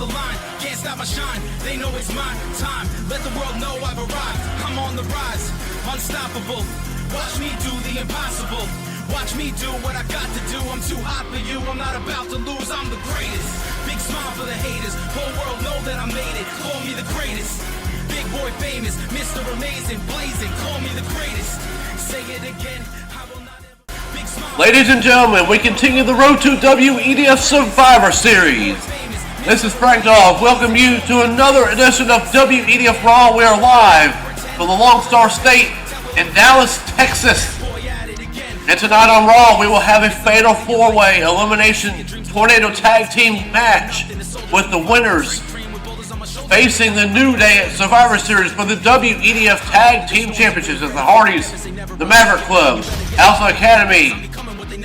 the line, can't stop my shine. They know it's my time. Let the world know I've arrived. I'm on the rise, unstoppable. Watch me do the impossible. Watch me do what I got to do. I'm too hot for you. I'm not about to lose. I'm the greatest. Big smile for the haters. Whole world know that I made it. Call me the greatest. Big boy famous, Mr. Amazing, blazing. Call me the greatest. Say it again. I will not ever. Big smile. Ladies and gentlemen, we continue the road to WEDF Survivor Series. This is Frank Dog. Welcome you to another edition of WEDF Raw. We are live from the Lone Star State in Dallas, Texas. And tonight on Raw, we will have a fatal four-way elimination tornado tag team match with the winners facing the New Day at Survivor Series for the WEDF Tag Team Championships as the Hardys, the Maverick Club, Alpha Academy,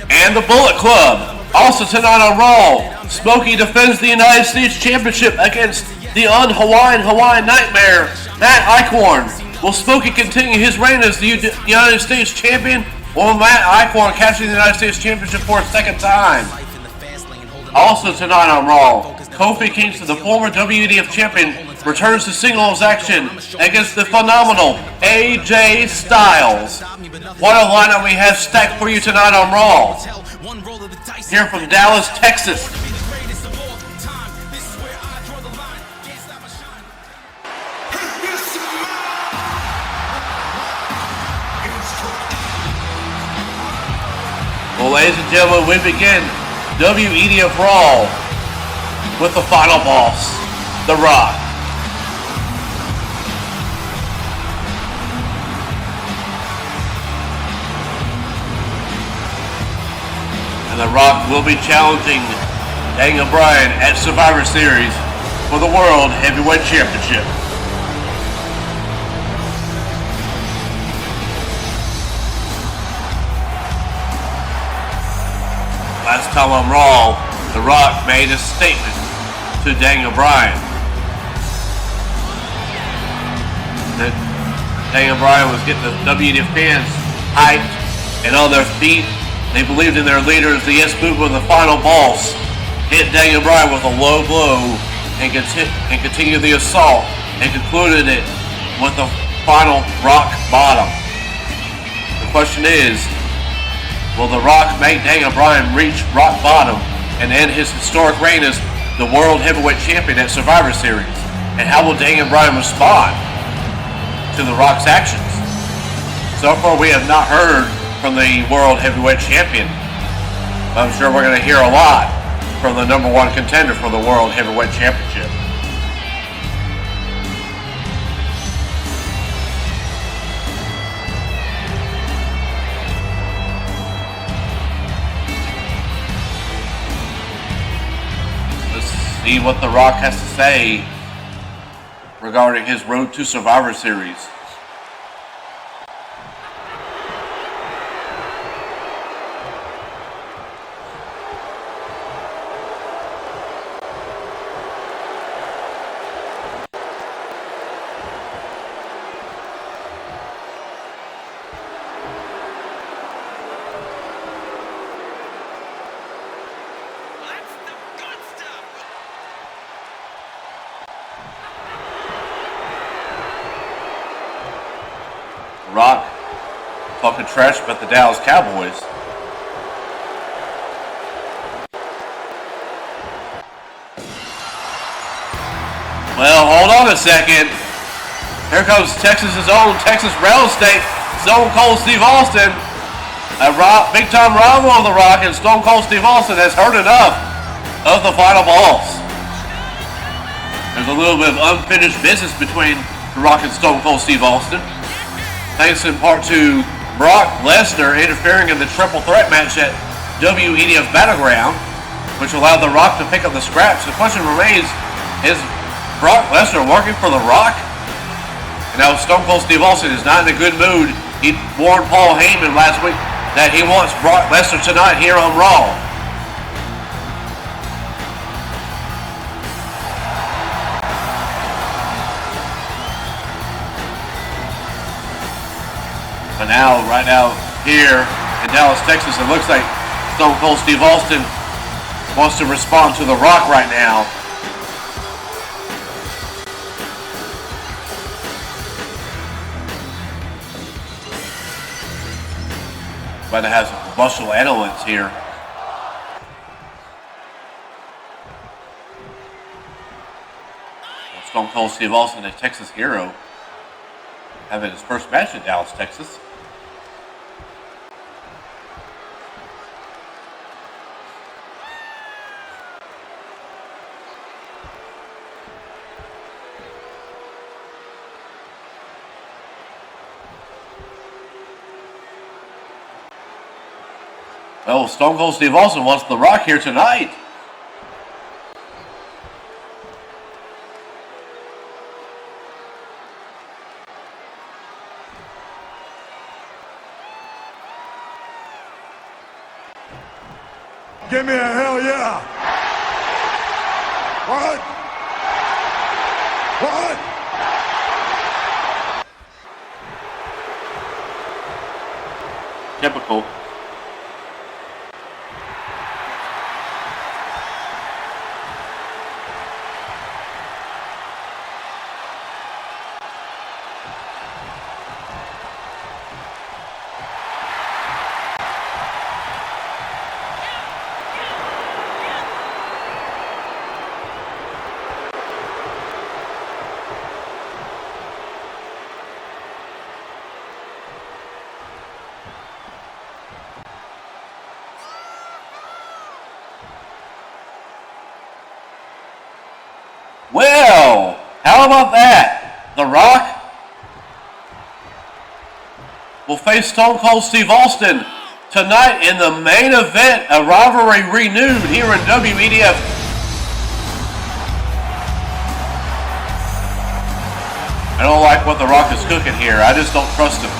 and the Bullet Club. Also tonight on Raw, Smokey defends the United States Championship against the un-Hawaiian Nightmare, Matt Eichorn. Will Smokey continue his reign as the United States Champion? Or will Matt Eichorn capture the United States Championship for a second time? Also tonight on Raw, Kofi Kingston, the former WEDF Champion, returns to singles action against the phenomenal AJ Styles. What a lineup we have stacked for you tonight on Raw. Here from Dallas, Texas. Well, ladies and gentlemen, we begin WEDF Raw with the final boss, The Rock. And The Rock will be challenging Daniel Bryan at Survivor Series for the World Heavyweight Championship. Last time on Raw, The Rock made a statement to Daniel Bryan that Daniel Bryan was getting the WEDF fans hyped and on their feet. They believed in their leaders. The Yes Movement, the final boss, hit Daniel Bryan with a low blow and continued the assault and concluded it with the final rock bottom. The question is, will The Rock make Daniel Bryan reach rock bottom and end his historic reign as the World Heavyweight Champion at Survivor Series? And how will Daniel Bryan respond to The Rock's actions? So far, we have not heard from the World Heavyweight Champion. I'm sure we're going to hear a lot from the number one contender for the World Heavyweight Championship. See what The Rock has to say regarding his road to Survivor Series. Rock talking trash about the Dallas Cowboys. Well, hold on a second. Here comes Texas's own Texas Rail State, Stone Cold Steve Austin. A big-time rival of The Rock, and Stone Cold Steve Austin has heard enough of the final boss. There's a little bit of unfinished business between The Rock and Stone Cold Steve Austin, thanks in part to Brock Lesnar interfering in the triple threat match at WEDF Battleground, which allowed The Rock to pick up the scraps. The question remains, is Brock Lesnar working for The Rock? And now Stone Cold Steve Austin is not in a good mood. He warned Paul Heyman last week that he wants Brock Lesnar tonight here on Raw. But now, right now, here in Dallas, Texas, it looks like Stone Cold Steve Austin wants to respond to The Rock right now. About to have some combustible elements here. Stone Cold Steve Austin, a Texas hero, having his first match in Dallas, Texas. Well, Stone Cold Steve Austin wants The Rock here tonight. Give me a hell yeah. What? What? Typical. Well, how about that? The Rock will face Stone Cold Steve Austin tonight in the main event, a rivalry renewed here in WEDF. I don't like what The Rock is cooking here. I just don't trust him.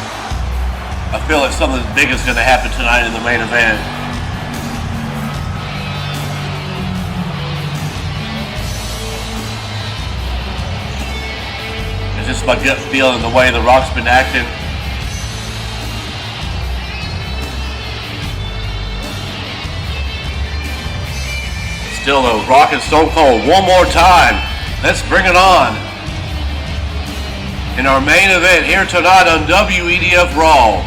I feel like something big is going to happen tonight in the main event. Just my gut feeling the way The Rock's been acting. Still though, Rock and Stone Cold one more time. Let's bring it on. In our main event here tonight on WEDF Raw.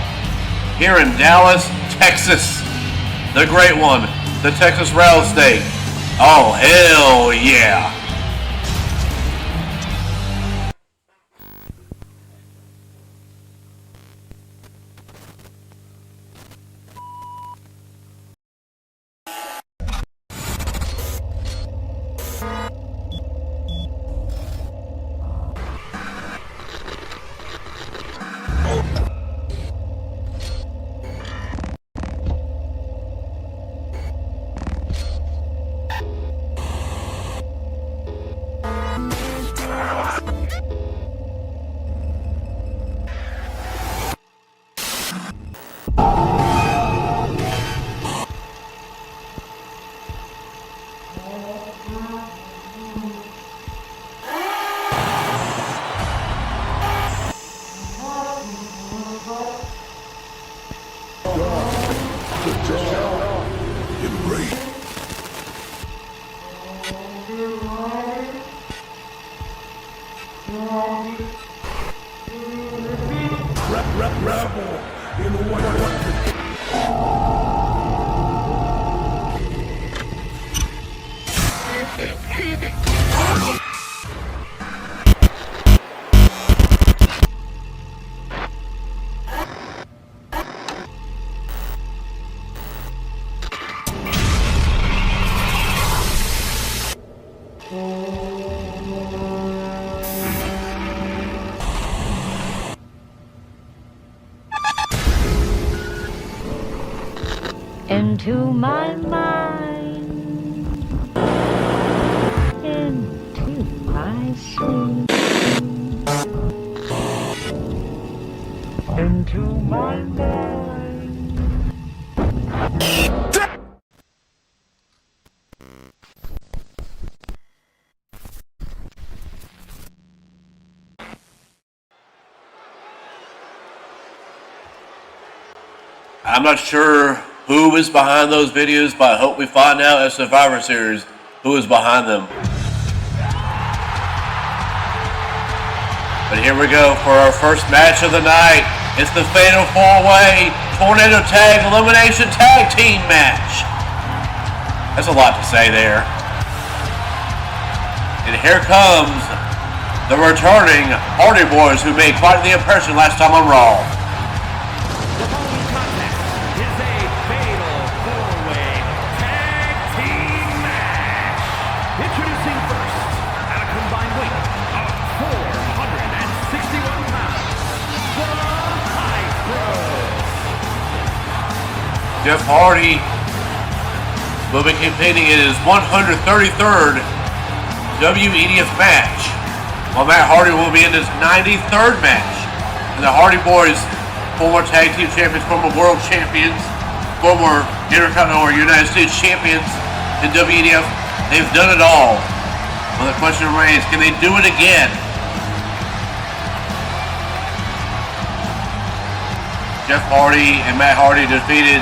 Here in Dallas, Texas. The great one, the Texas Rattlesnake. Oh, hell yeah. Into my mind, into my sleep, into my mind. I'm not sure who is behind those videos, but I hope we find out at Survivor Series who is behind them. But here we go for our first match of the night. It's the Fatal 4-Way Tornado Tag Elimination Tag Team match. That's a lot to say there. And here comes the returning Hardy Boyz, who made quite the impression last time on Raw. The following contest is a Fatal 4-Way Tag Team match. Introducing first, at a combined weight of 461 pounds, the Eichorn. Jeff Hardy will be competing in his 133rd WEDF match, while Matt Hardy will be in his 93rd match. And the Hardy Boyz, former Tag Team Champions, former World Champions, former Intercontinental or United States Champions in WEDF, they've done it all. Well, the question remains, can they do it again? Jeff Hardy and Matt Hardy defeated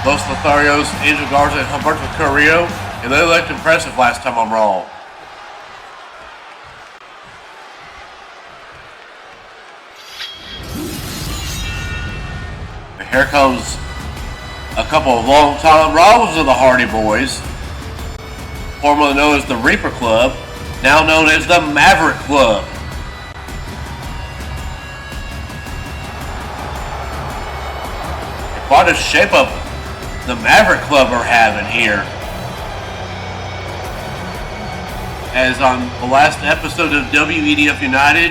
Los Lotharios, Angel Garza, and Humberto Carrillo, and they looked impressive last time on Raw. And here comes a couple of long-time rivals of the Hardy Boyz, formerly known as the Reaper Club, now known as the Maverick Club. Quite a shape-up the Maverick Club are having here. As on the last episode of WEDF United,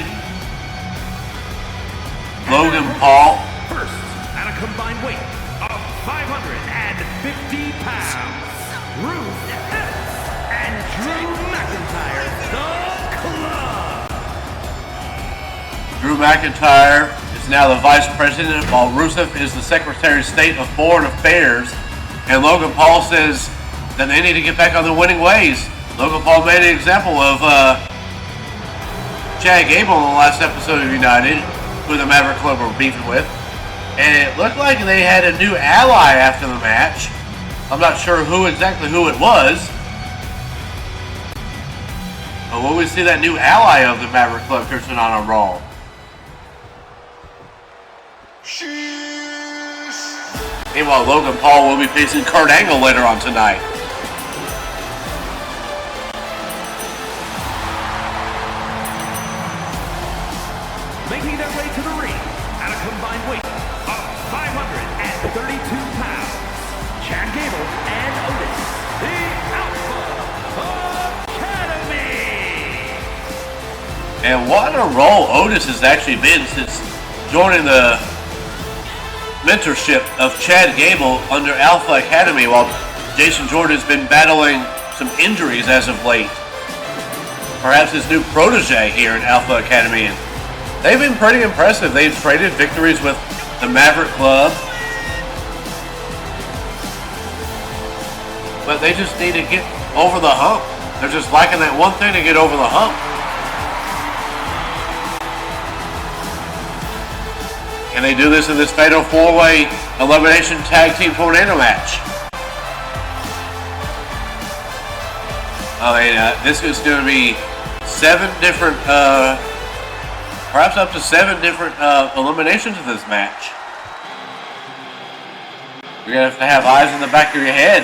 Logan Paul. First, at a combined weight of 550 pounds, Ruth and Drew McIntyre, the Club. Drew McIntyre is now the Vice President, while Rusev is the Secretary of State of Foreign Affairs. And Logan Paul says that they need to get back on their winning ways. Logan Paul made an example of Chad Gable in the last episode of United, who the Maverick Club were beefing with. And it looked like they had a new ally after the match. I'm not sure exactly who it was. But will we see that new ally of the Maverick Club here tonight on Raw? Meanwhile, Logan Paul will be facing Kurt Angle later on tonight. Making their way to the ring at a combined weight of 532 pounds, Chad Gable and Otis, the Alpha Academy. And what a role Otis has actually been since joining the mentorship of Chad Gable under Alpha Academy, while Jason Jordan has been battling some injuries as of late. Perhaps his new protege here in Alpha Academy. And they've been pretty impressive. They've traded victories with the Maverick Club, but they just need to get over the hump. They're just lacking that one thing to get over the hump. And they do this in this Fatal 4-Way Elimination Tag Team Tornado match. I mean, this is going to be 7 different, perhaps up to 7 different eliminations of this match. You're going to have eyes in the back of your head.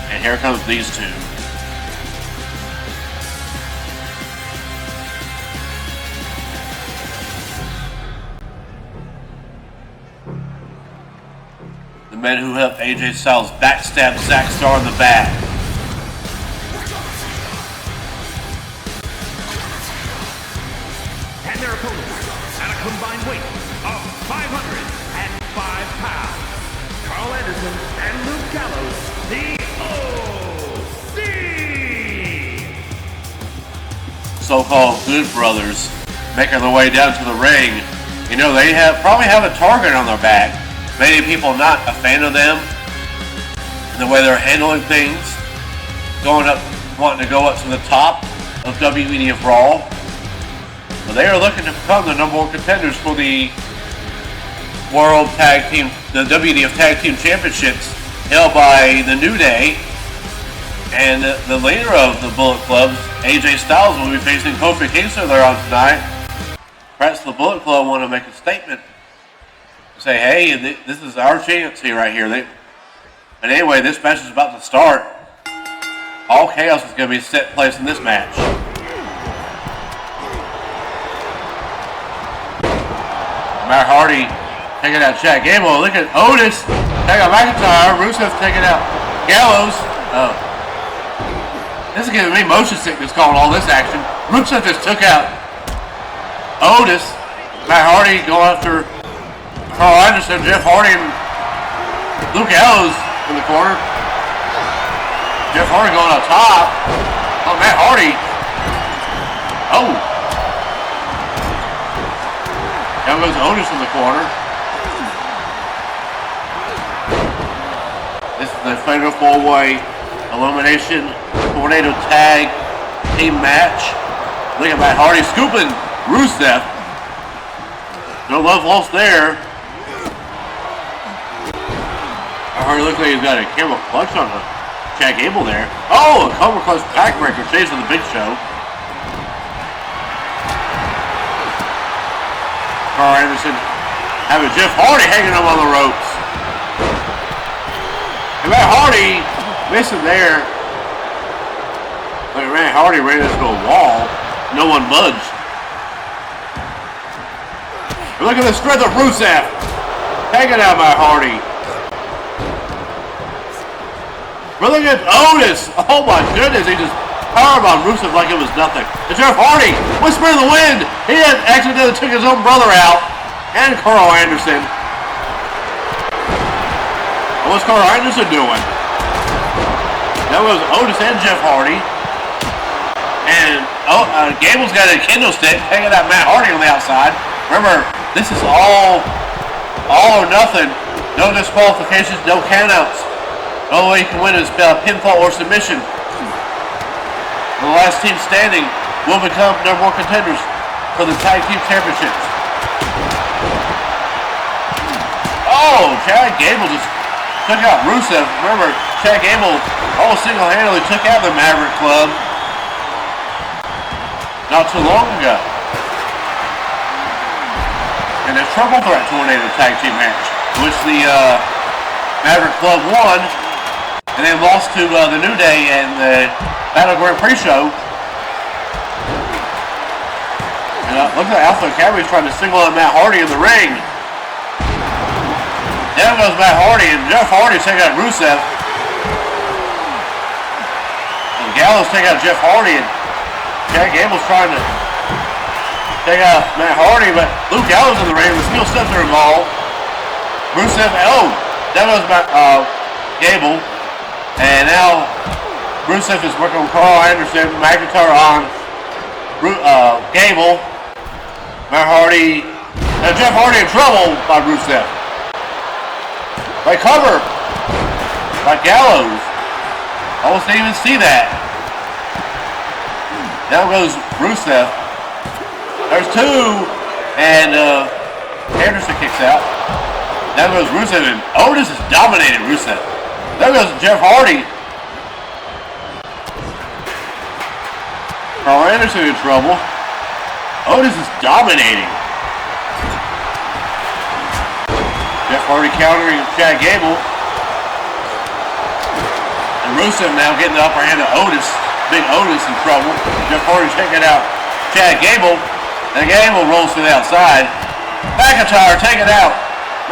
And here comes these two. The men who helped AJ Styles backstab Zach Starr in the back. And their opponents at a combined weight of 505 pounds, Carl Anderson and Luke Gallows, the OC. So-called Good Brothers making their way down to the ring. You know, they probably have a target on their back. Many people not a fan of them, and the way they're handling things, wanting to go up to the top of WEDF Raw. But they are looking to become the number 1 contenders for the World Tag Team, the WEDF Tag Team Championships, held by the New Day. And the leader of the Bullet Club, AJ Styles, will be facing Kofi Kingston there on tonight. perhaps the Bullet Club want to make a statement. Say, hey, this is our chance here, right here. But anyway, this match is about to start. All chaos is going to be set place in this match. Matt Hardy taking out Chad Gable. Look at Otis taking out McIntyre. Rusev taking out Gallows. Oh. This is giving me motion sickness calling all this action. Rusev just took out Otis. Matt Hardy going after Carl Anderson, Jeff Hardy, and Luke Gallows in the corner. Jeff Hardy going up top. Oh, Matt Hardy. Oh. Down goes Otis in the corner. This is the Fatal 4-Way Elimination Tornado Tag Team match. Look at Matt Hardy scooping Rusev. No love lost there. Matt Hardy looks like he's got a camel clutch on Chad Gable there. Oh, a Cobra Clutch backbreaker saves on the Big Show. Carl Anderson having Jeff Hardy hanging him on the ropes. And Matt Hardy missing there. But Matt Hardy ran into a wall. No one budged. But look at the strength of Rusev. Hanging out Matt Hardy. But look at Otis. Oh my goodness, he just powerbombed Rusev like it was nothing. And Jeff Hardy, whisper in the wind. He had accidentally took his own brother out. And Carl Anderson. What's Carl Anderson doing? That was Otis and Jeff Hardy. And Gable's got a kendo stick hanging out Matt Hardy on the outside. Remember, this is all or nothing. No disqualifications, no countouts. The only way you can win is pinfall or submission. The last team standing will become number one contenders for the Tag Team Championships. Oh, Chad Gable just took out Rusev. Remember, Chad Gable almost single-handedly took out the Maverick Club not too long ago. In a triple threat tornado tag team match, which the Maverick Club won. And then lost to the New Day and the Battle Grand Prix show. And look at Alpha Academy trying to single out Matt Hardy in the ring. Down goes Matt Hardy, and Jeff Hardy taking out Rusev. And Gallows taking out Jeff Hardy, and Chad Gable's trying to take out Matt Hardy, but Luke Gallows in the ring. The steel steps are involved. Rusev, oh, down goes Gable. And now Rusev is working on Carl Anderson, McIntyre on Gable. Matt Hardy, now Jeff Hardy in trouble by Rusev. By cover by Gallows. Almost didn't even see that. Now goes Rusev. There's two, and Anderson kicks out. Now goes Rusev, and Otis is dominating Rusev. There goes Jeff Hardy. Carl Anderson in trouble. Otis is dominating. Jeff Hardy countering Chad Gable. And Rusev now getting the upper hand of Otis. Big Otis in trouble. Jeff Hardy taking out Chad Gable. And Gable rolls to the outside. McIntyre taking out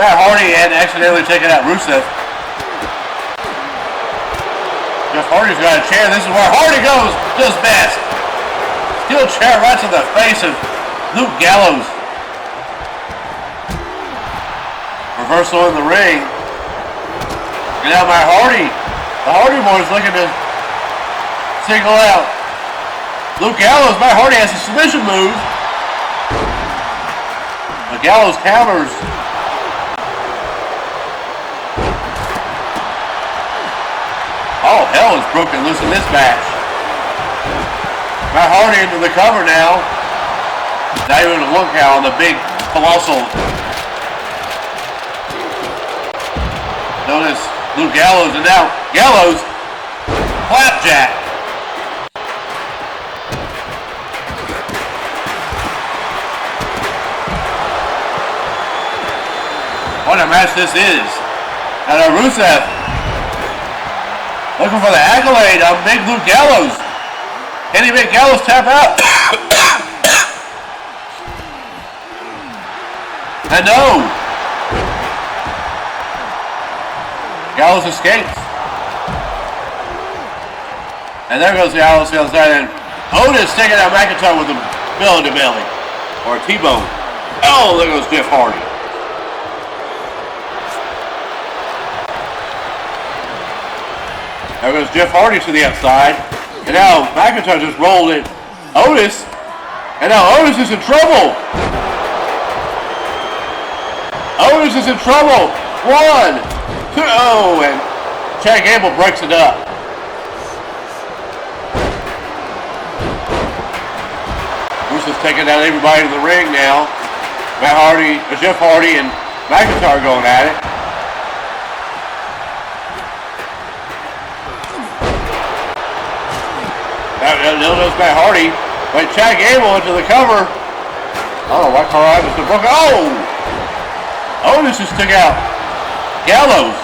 Matt Hardy and accidentally taking out Rusev. Jeff Hardy's got a chair. This is where Hardy goes. Does best. Steel chair right to the face of Luke Gallows. Reversal in the ring. And now Matt Hardy. The Hardy Boyz looking to single out Luke Gallows. Matt Hardy has a submission move. But Gallows counters. All hell is broken loose in this match. Matt Hardy into the cover now. Not even a look out on the big, colossal. Notice Luke Gallows, and now Gallows, flapjack. match this is. And Rusev looking for the accolade on Big Luke Gallows. Can he make Gallows tap out? And no. Gallows escapes. And there goes Gallows to the outside, and Otis taking out McIntyre with a belly-to-belly. Or a T-bone. Oh, there goes Jeff Hardy. There goes Jeff Hardy to the outside. And now McIntyre just rolled it. Otis. And now Otis is in trouble. Otis is in trouble. 1, 2, oh, and Chad Gable breaks it up. Bruce is taking down everybody in the ring now. Jeff Hardy and McIntyre going at it. Now knows Matt Hardy. But Chad Gable into the cover. Oh, why Carl Anderson broke it? Oh! Otis just took out Gallows.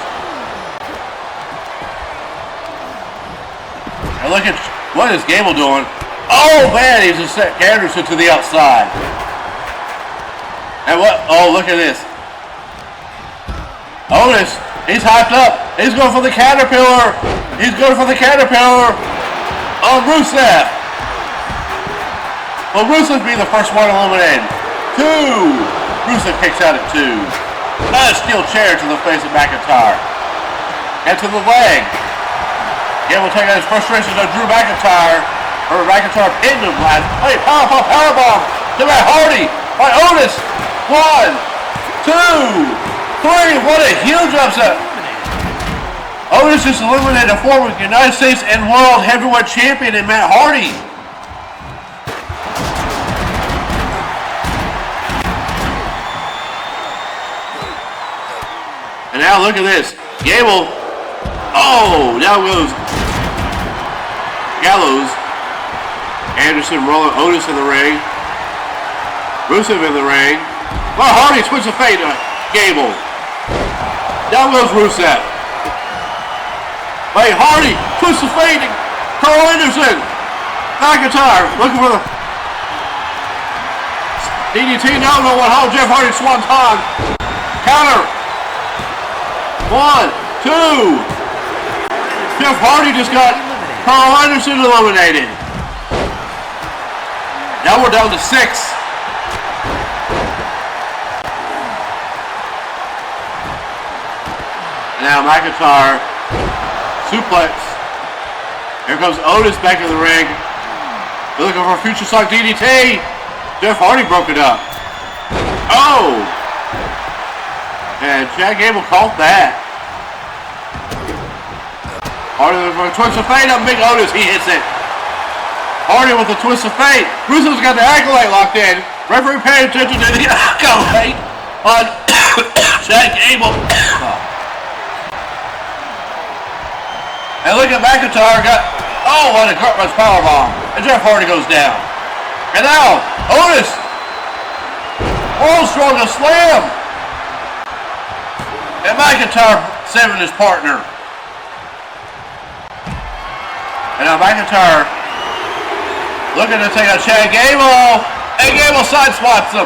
And look at what is Gable doing. Oh man, he's just set Anderson to the outside. And what? Oh, look at this. Otis, he's hyped up. He's going for the Caterpillar. He's going for the Caterpillar on Rusev. Will Rusev be the first one eliminated? 2. Rusev kicks out at 2. A steel chair to the face of McIntyre. And to the leg. Gable will take out his frustration to Drew McIntyre. Or McIntyre pinned him last. Hey, powerbomb to Matt Hardy by Otis. 1, 2, 3. What a huge upset. Otis just eliminated a former United States and World Heavyweight Champion in Matt Hardy. And now look at this. Gable. Oh, now goes Gallows. Anderson rolling Otis in the ring. Rusev in the ring. Well, Hardy switches the fate to Gable. Down goes Rusev. Hey, Hardy twists the fate to Carl Anderson. McIntyre looking for the DDT. Now no one. How Jeff Hardy swanton. Counter. 1, 2. Jeff Hardy just got Carl Anderson eliminated. Now we're down to 6. Now McIntyre suplex. Here comes Otis back in the ring. They're looking for a future sonic DDT. Jeff Hardy broke it up. Oh! And Chad Gable caught that. Hardy with a twist of fate on Big Otis. He hits it. Hardy with a twist of fate. Rusev's got the accolade locked in. Referee paying attention to the accolade on Chad Gable. And look at McIntyre got, oh, what a gut-punch powerbomb. And Jeff Hardy goes down. And now, Otis. World's strongest slam. And McIntyre saving his partner. And now McIntyre looking to take out Chad Gable. And Gable side spots him.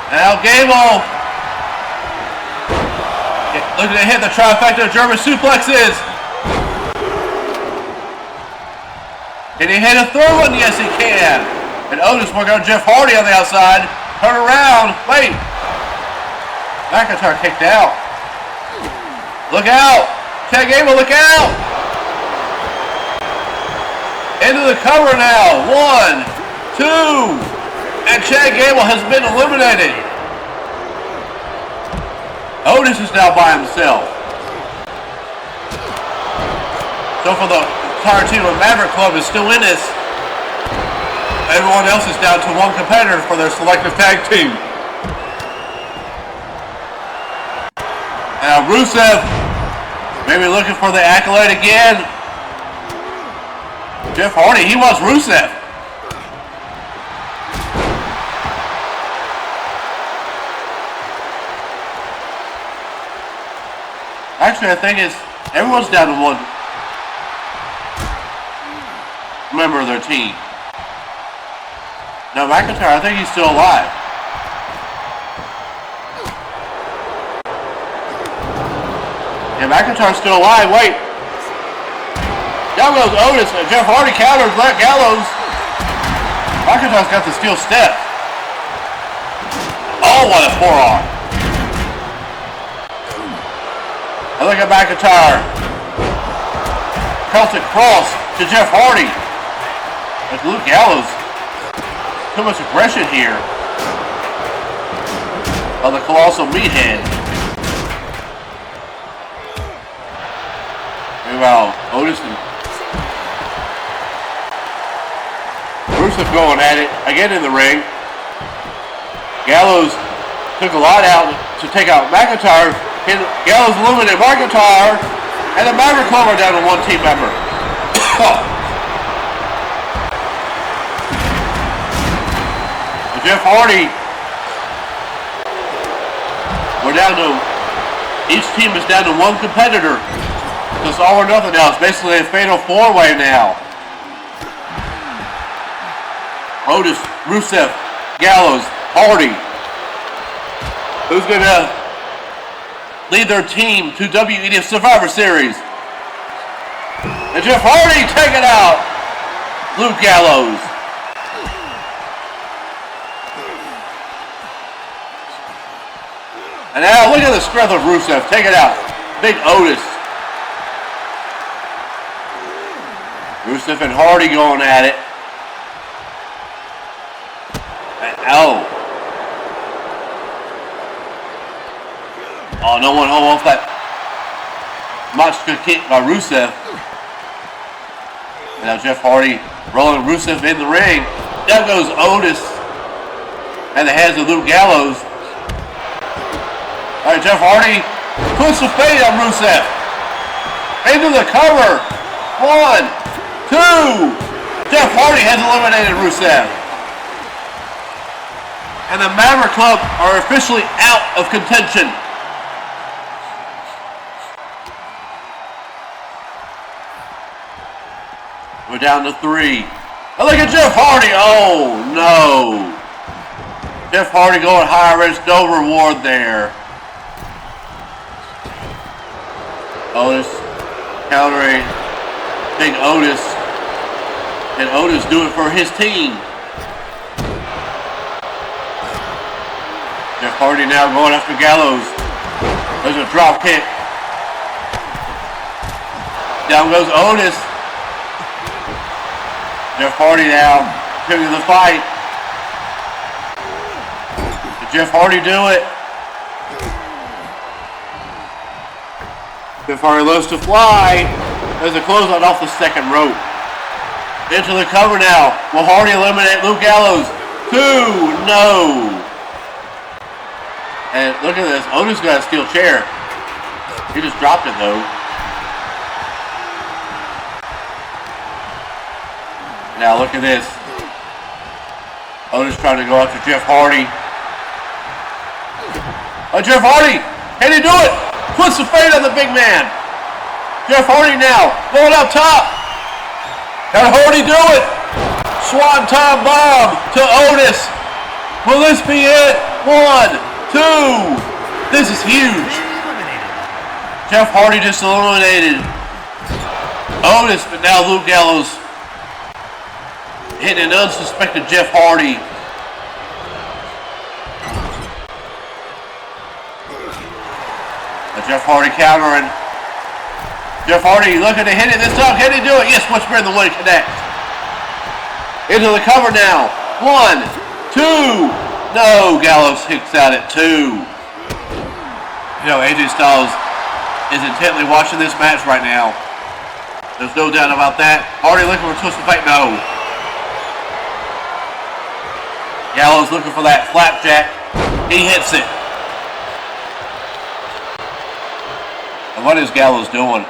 And now Gable looking to hit the trifecta of German suplexes. Can he hit a third one? Yes, he can. And Otis working on Jeff Hardy on the outside. Turn around. Wait. McIntyre kicked out. Look out. Chad Gable, look out. Into the cover now. 1, 2. And Chad Gable has been eliminated. Otis is now by himself. So for the entire team of Maverick Club is still in this. Everyone else is down to 1 competitor for their selective tag team. Now Rusev maybe looking for the accolade again. Jeff Hardy, he wants Rusev. Actually, I think it's everyone's down to one member of their team. No, McIntyre, I think he's still alive. Yeah, McIntyre's still alive. Wait. Down goes Otis. Jeff Hardy counters Black Gallows. McIntyre's got the steel step. Oh, what a forearm. I look at McIntyre. Celtic cross to Jeff Hardy. But Luke Gallows. Too much aggression here. On the Colossal Meathead. Meanwhile, Otis and Rusev going at it again in the ring. Gallows took a lot out to take out McIntyre. Gallows eliminated McIntyre, and the Maverick Club are down to one team member. Jeff Hardy, we're down to, each team is down to one competitor. So it's all or nothing now. It's basically a fatal four-way now. Rhodes, Rusev, Gallows, Hardy. Who's going to lead their team to WEDF Survivor Series? And Jeff Hardy taking out Luke Gallows. And now look at the strength of Rusev. Take it out. Big Otis. Rusev and Hardy going at it. Oh. Oh, no one home off that monster kick by Rusev. And now Jeff Hardy rolling Rusev in the ring. Down goes Otis. And the hands of Luke Gallows. All right, Jeff Hardy puts the fade on Rusev. Into the cover. 1, 2. Jeff Hardy has eliminated Rusev. And the Maverick Club are officially out of contention. We're down to 3. Oh, look at Jeff Hardy. Oh, no. Jeff Hardy going high risk, no reward there. Otis countering Big Otis. And Otis doing it for his team. Jeff Hardy now going after Gallows. There's a drop kick. Down goes Otis. Jeff Hardy now continuing the fight. Did Jeff Hardy do it? Jeff Hardy loves to fly. There's a closeout off the second rope. Into the cover now. Will Hardy eliminate Luke Gallows? 2, no. And look at this. Otis got a steel chair. He just dropped it though. Now look at this. Otis trying to go after Jeff Hardy. Oh, Jeff Hardy! Can he do it? Puts the fade on the big man. Jeff Hardy now going up top. Can Hardy do it? Swanton bomb to Otis. Will this be it? 1, 2. This is huge. Jeff Hardy just eliminated Otis, but now Luke Gallows hitting an unsuspected Jeff Hardy. Jeff Hardy countering. Jeff Hardy looking to hit it this time. Can he do it? Yes, much better than one connect. Into the cover now. 1, 2. No, Gallows hits out at 2. You know, AJ Styles is intently watching this match right now. There's no doubt about that. Hardy looking for a twist of fate. No. Gallows looking for that flapjack. He hits it. And what is Gallows doing?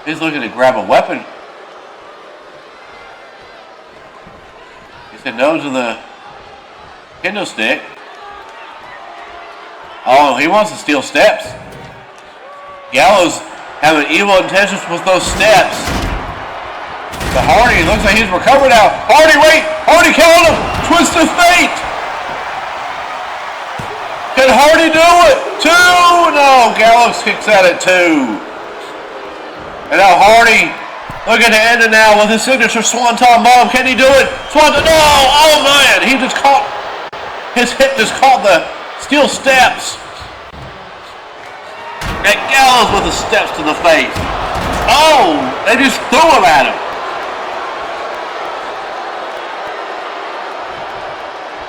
He's looking to grab a weapon. He said no to the kendo stick. Oh, he wants to steal steps. Gallows having evil intentions with those steps. But Hardy looks like he's recovered now. Hardy, wait! Hardy killed him! Twist of fate! Can Hardy do it? 2! No, Gallows kicks out at 2. And now Hardy looking to end it now with his signature Swanton Bomb. Can he do it? Swanton, no! Oh man, he just caught, his hip just caught the steel steps. And Gallows with the steps to the face. Oh, they just threw him at him.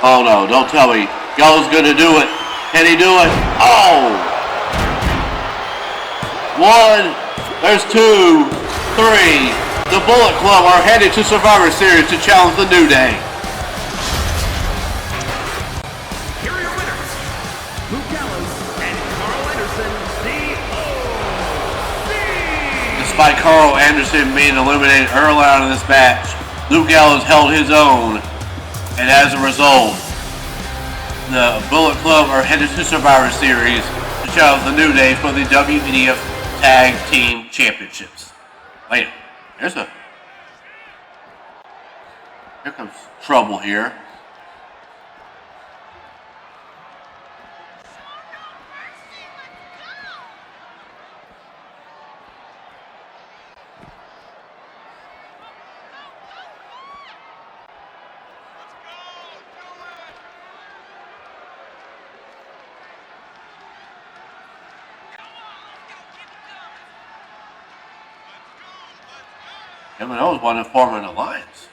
Oh no, don't tell me. Gallows gonna do it. Can he do it? Oh! 1, there's 2, 3. The Bullet Club are headed to Survivor Series to challenge the New Day. Here are your winners, Luke Gallows and Carl Anderson, COC. Despite Carl Anderson being eliminated early on in this match, Luke Gallows held his own, and as a result, the Bullet Club are headed to Survivor Series to challenge the New Day for the WEDF Tag Team Championships. Wait, here comes trouble here. Kevin Owens wanted to form an alliance.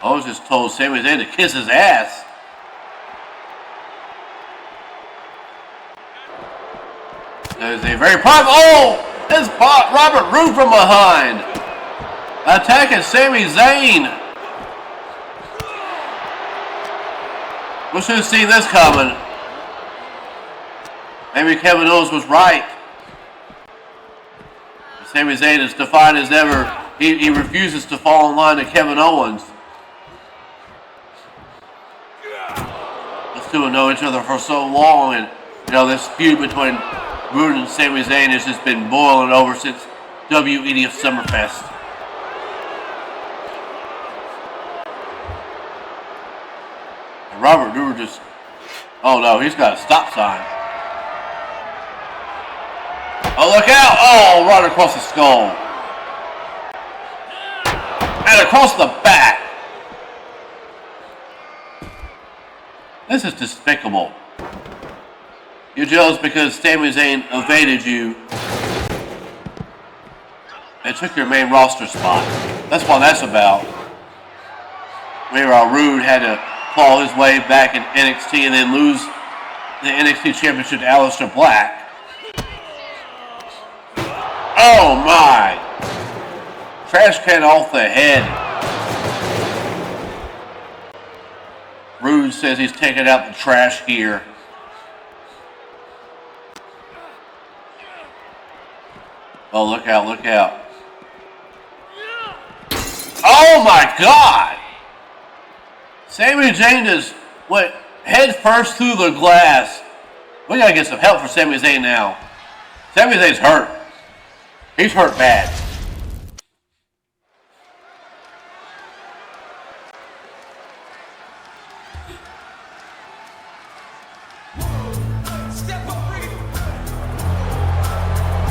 Owens just told Sami Zayn to kiss his ass. There's a very prime. Oh! This bot Robert Roode from behind. Attacking Sami Zayn. We should have seen this coming. Maybe Kevin Owens was right. Sami Zayn is defiant as ever. He refuses to fall in line to Kevin Owens. These two have known each other for so long, and this feud between Roode and Sami Zayn has just been boiling over since WEDF Summerfest. And Robert Roode just, oh no, he's got a stop sign. Oh, look out! Oh, right across the skull. And across the back. This is despicable. You're jealous because Sami Zayn evaded you and took your main roster spot. That's what that's about. Meanwhile, Roode had to claw his way back in NXT and then lose the NXT Championship to Aleister Black. Oh my! Trash can off the head. Roode says he's taking out the trash here. Oh, look out, look out. Oh my God! Sami Zayn just went head first through the glass. We gotta get some help for Sami Zayn now. Sami Zayn's hurt. He's hurt bad.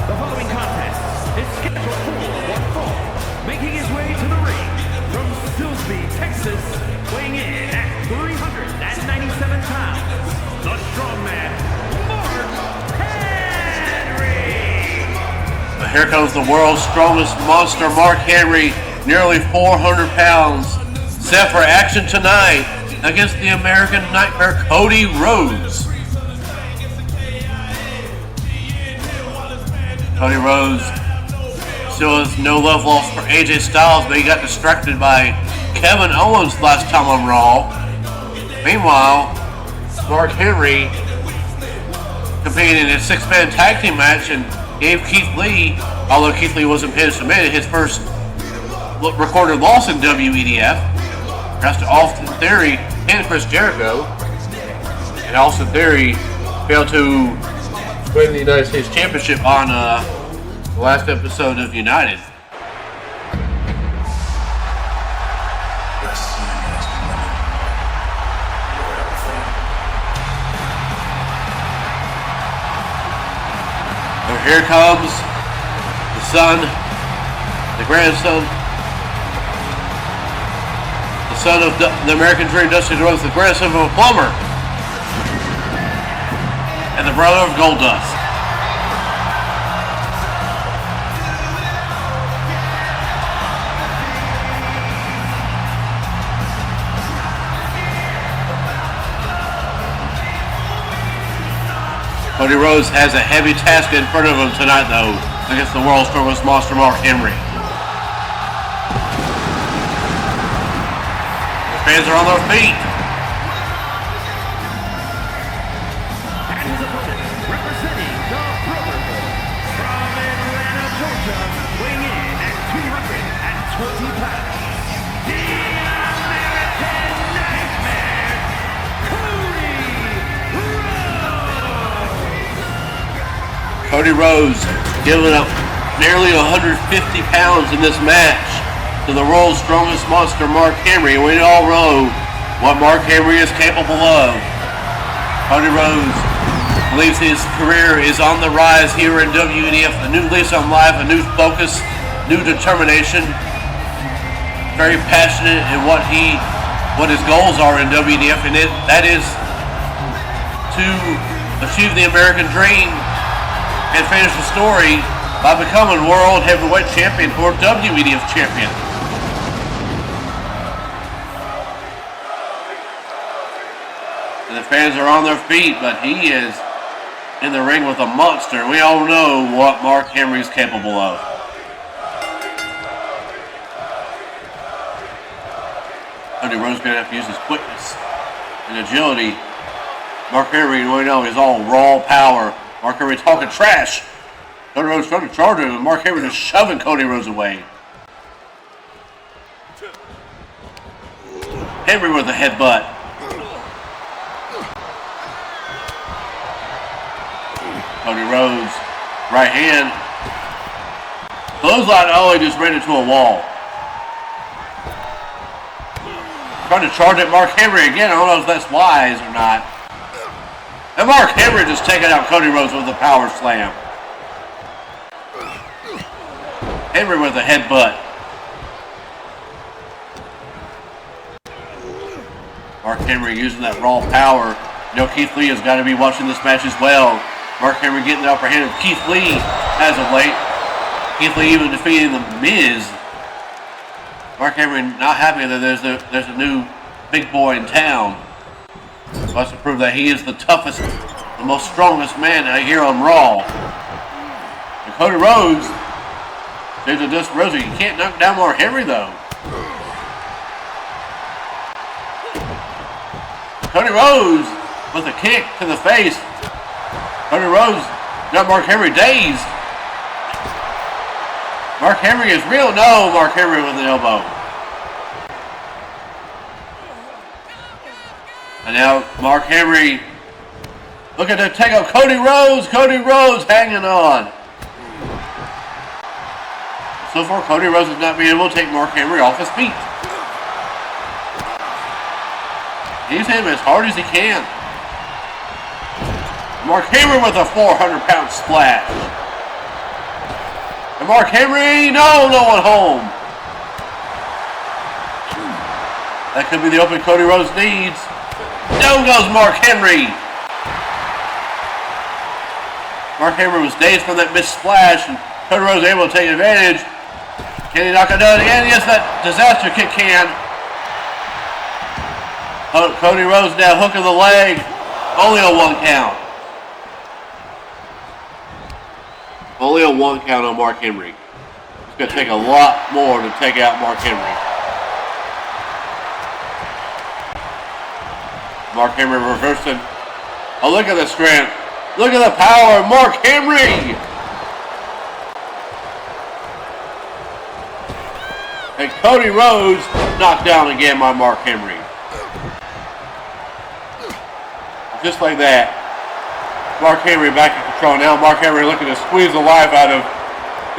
The following contest is scheduled for one fall. Making his way to the ring from Silsbee, Texas, weighing in at 397 pounds, the strongman, Mark Henry. Here comes the world's strongest monster, Mark Henry, nearly 400 pounds, set for action tonight against the American Nightmare Cody Rhodes. Cody Rhodes still has no love lost for AJ Styles, but he got distracted by Kevin Owens last time on Raw. Meanwhile, Mark Henry competed in a 6-man tag team match and gave Keith Lee, although Keith Lee wasn't pinned submitted, his first recorded loss in WEDF. That's to Austin Theory and Chris Jericho. And Austin Theory failed to win the United States Championship on the last episode of United. So here comes the son, the grandson, the son of the American Dream, Dusty Rhodes, the grandson of a plumber, and the brother of Goldust. Cody Rhodes has a heavy task in front of him tonight, though, against the world's strongest monster, Mark Henry. The fans are on their feet. And his opponent, representing the Brotherhood, from Atlanta, Georgia, weighing in at 220 pounds, the American Nightmare, Cody Rhodes giving up nearly 150 pounds in this match to the world's strongest monster, Mark Henry. We all know what Mark Henry is capable of. Cody Rhodes believes his career is on the rise here in WEDF. A new lease on life, a new focus, new determination. Very passionate in what his goals are in WEDF, and that is to achieve the American dream and finish the story by becoming World Heavyweight Champion or WEDF Champion. And the fans are on their feet, but he is in the ring with a monster. We all know what Mark Henry is capable of. Cody Rhodes is going to have to use his quickness and agility. Mark Henry, we know, is all raw power. Mark Henry talking trash. Cody Rhodes trying to charge him, and Mark Henry just shoving Cody Rhodes away. Henry with a headbutt. Cody Rhodes, right hand. Clothesline, oh, he just ran into a wall. Trying to charge at Mark Henry again. I don't know if that's wise or not. And Mark Henry just taking out Cody Rhodes with a power slam. Henry with a headbutt. Mark Henry using that raw power. You know, Keith Lee has got to be watching this match as well. Mark Henry getting the upper hand of Keith Lee as of late. Keith Lee even defeating The Miz. Mark Henry not happy that there's a new big boy in town. Wants to prove that he is the toughest, the most strongest man here on Raw. And Cody Rhodes, there's a Dusty Rhodes. You can't knock down Mark Henry though. Cody Rhodes with a kick to the face. Cody Rhodes got Mark Henry dazed. Mark Henry is real. No, Mark Henry with an elbow. And now Mark Henry looking to take out Cody Rhodes. Cody Rhodes hanging on. So far, Cody Rhodes has not been able to take Mark Henry off his feet. He's hit him as hard as he can. Mark Henry with a 400-pound splash. And Mark Henry, no one home. That could be the open Cody Rhodes needs. Down goes Mark Henry. Mark Henry was dazed from that missed splash, and Cody Rhodes was able to take advantage. Can he knock it down again? Yes, that disaster kick can. Cody Rhodes now hooking the leg. Only a 1 count. Only a 1 count on Mark Henry. It's going to take a lot more to take out Mark Henry. Mark Henry reversing. Oh, look at the strength. Look at the power of Mark Henry. And Cody Rhodes knocked down again by Mark Henry. Just like that. Mark Henry back in control. Now Mark Henry looking to squeeze the life out of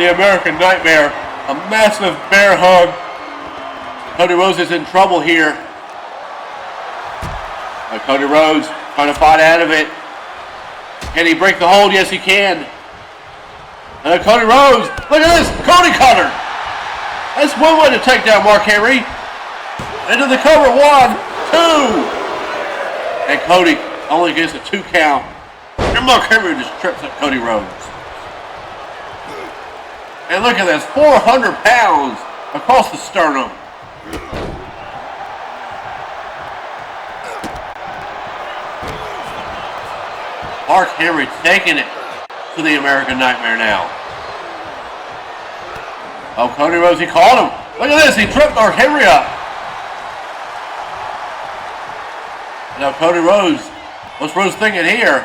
the American Nightmare. A massive bear hug. Cody Rhodes is in trouble here. But Cody Rhodes trying to fight out of it. Can he break the hold? Yes, he can. And Cody Rhodes, look at this, Cody cutter. That's one way to take down Mark Henry. Into the cover, 1, 2. And Cody only gets a 2 count. And Mark Henry just trips up Cody Rhodes. And look at this, 400 pounds across the sternum. Mark Henry taking it to the American Nightmare now. Oh, Cody Rhodes, he caught him. Look at this, he tripped Mark Henry up. Now Cody Rhodes, what's Rhodes thinking here?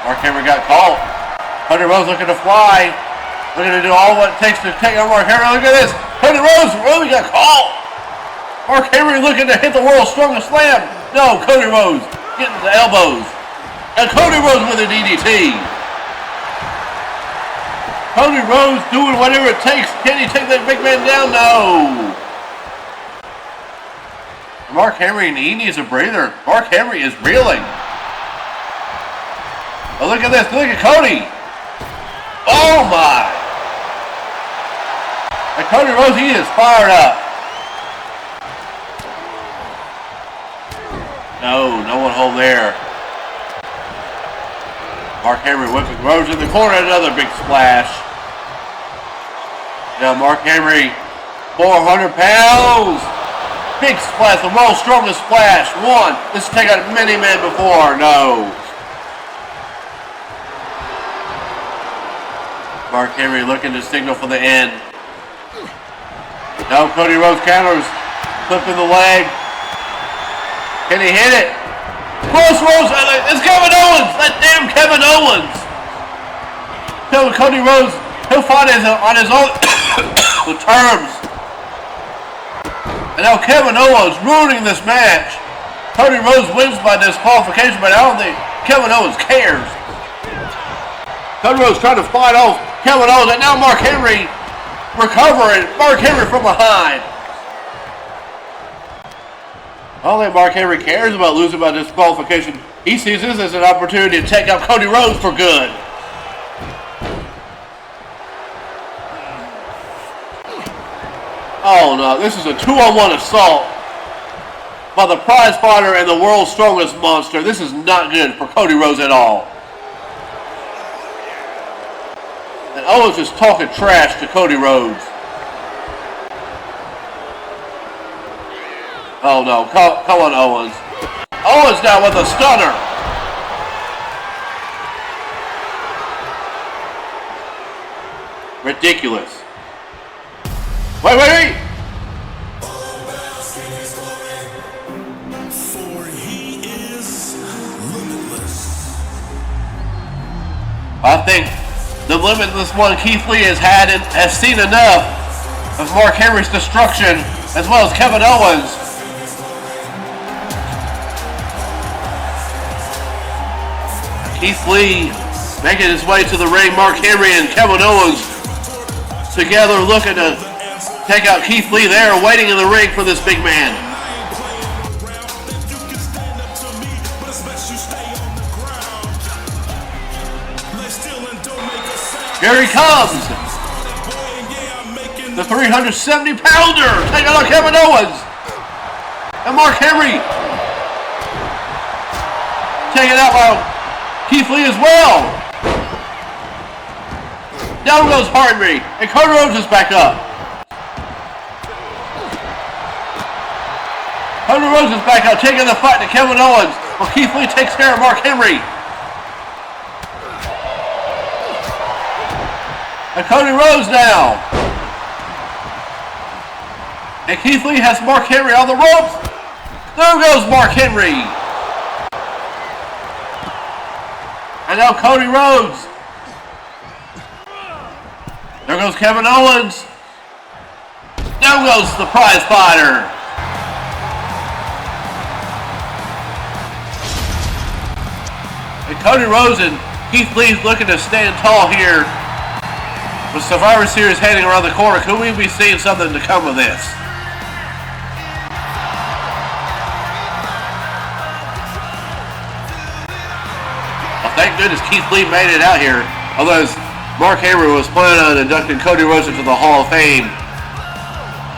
Mark Henry got caught. Cody Rhodes looking to fly. Looking to do all what it takes to take out Mark Henry. Look at this, Cody Rhodes really got caught. Mark Henry looking to hit the world's strongest slam. No, Cody Rhodes getting the elbows. And Cody Rhodes with a DDT. Cody Rhodes doing whatever it takes. Can he take that big man down? No. Mark Henry, he needs a breather. Mark Henry is reeling. Oh, look at this. Look at Cody. Oh, my. And Cody Rhodes, he is fired up. No one hold there. Mark Henry whipping Rhodes in the corner. Another big splash. Now Mark Henry, 400 pounds. Big splash, the world's strongest splash. 1. This has taken out many men before. No. Mark Henry looking to signal for the end. Now Cody Rhodes counters. Flipping the leg. Can he hit it? Crossroads. It's Kevin Owens. That damn Kevin Owens. Cody Rhodes, he'll fight on his own terms. And now Kevin Owens ruining this match. Cody Rhodes wins by disqualification, but I don't think Kevin Owens cares. Cody Rhodes trying to fight off Kevin Owens, and now Mark Henry recovering. Mark Henry from behind. I don't think Mark Henry cares about losing by disqualification. He sees this as an opportunity to take out Cody Rhodes for good. Oh no, this is a 2-on-1 assault by the prize fighter and the world's strongest monster. This is not good for Cody Rhodes at all. And Owens is talking trash to Cody Rhodes. Oh no, come on Owens. Owens now with a stunner. Ridiculous. Wait. I think the limitless one Keith Lee has seen enough of Mark Henry's destruction as well as Kevin Owens. Keith Lee making his way to the ring. Mark Henry and Kevin Owens together looking to take out Keith Lee there, waiting in the ring for this big man. Here he comes. The 370-pounder taking on Kevin Owens. And Mark Henry taken out by Keith Lee as well. Down goes Hardy, and Cody Rhodes is back up. Cody Rhodes is back out taking the fight to Kevin Owens. While Keith Lee takes care of Mark Henry. And Cody Rhodes now. And Keith Lee has Mark Henry on the ropes. There goes Mark Henry. And now Cody Rhodes. There goes Kevin Owens. There goes the prize fighter. And Cody Rhodes and Keith Lee's looking to stand tall here. With Survivor Series heading around the corner, could we be seeing something to come of this? Well, thank goodness Keith Lee made it out here. Otherwise, Mark Henry was planning on inducting Cody Rhodes into the Hall of Fame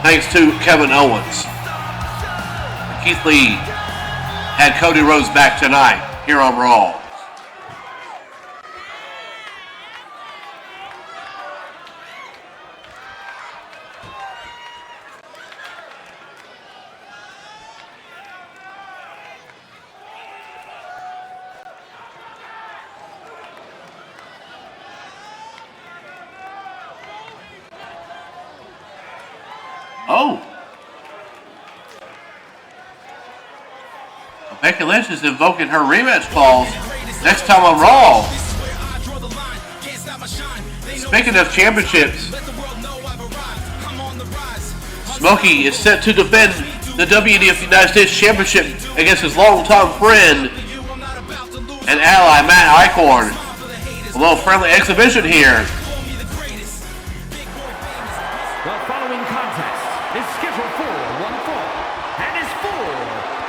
thanks to Kevin Owens. Keith Lee had Cody Rhodes back tonight here on Raw. Oh. Becky Lynch is invoking her rematch clause next time on Raw. Speaking of championships, Smokey is set to defend the WEDF United States Championship against his longtime friend and ally, Matt Eichorn. A little friendly exhibition here. The following contest is scheduled for one fall and is for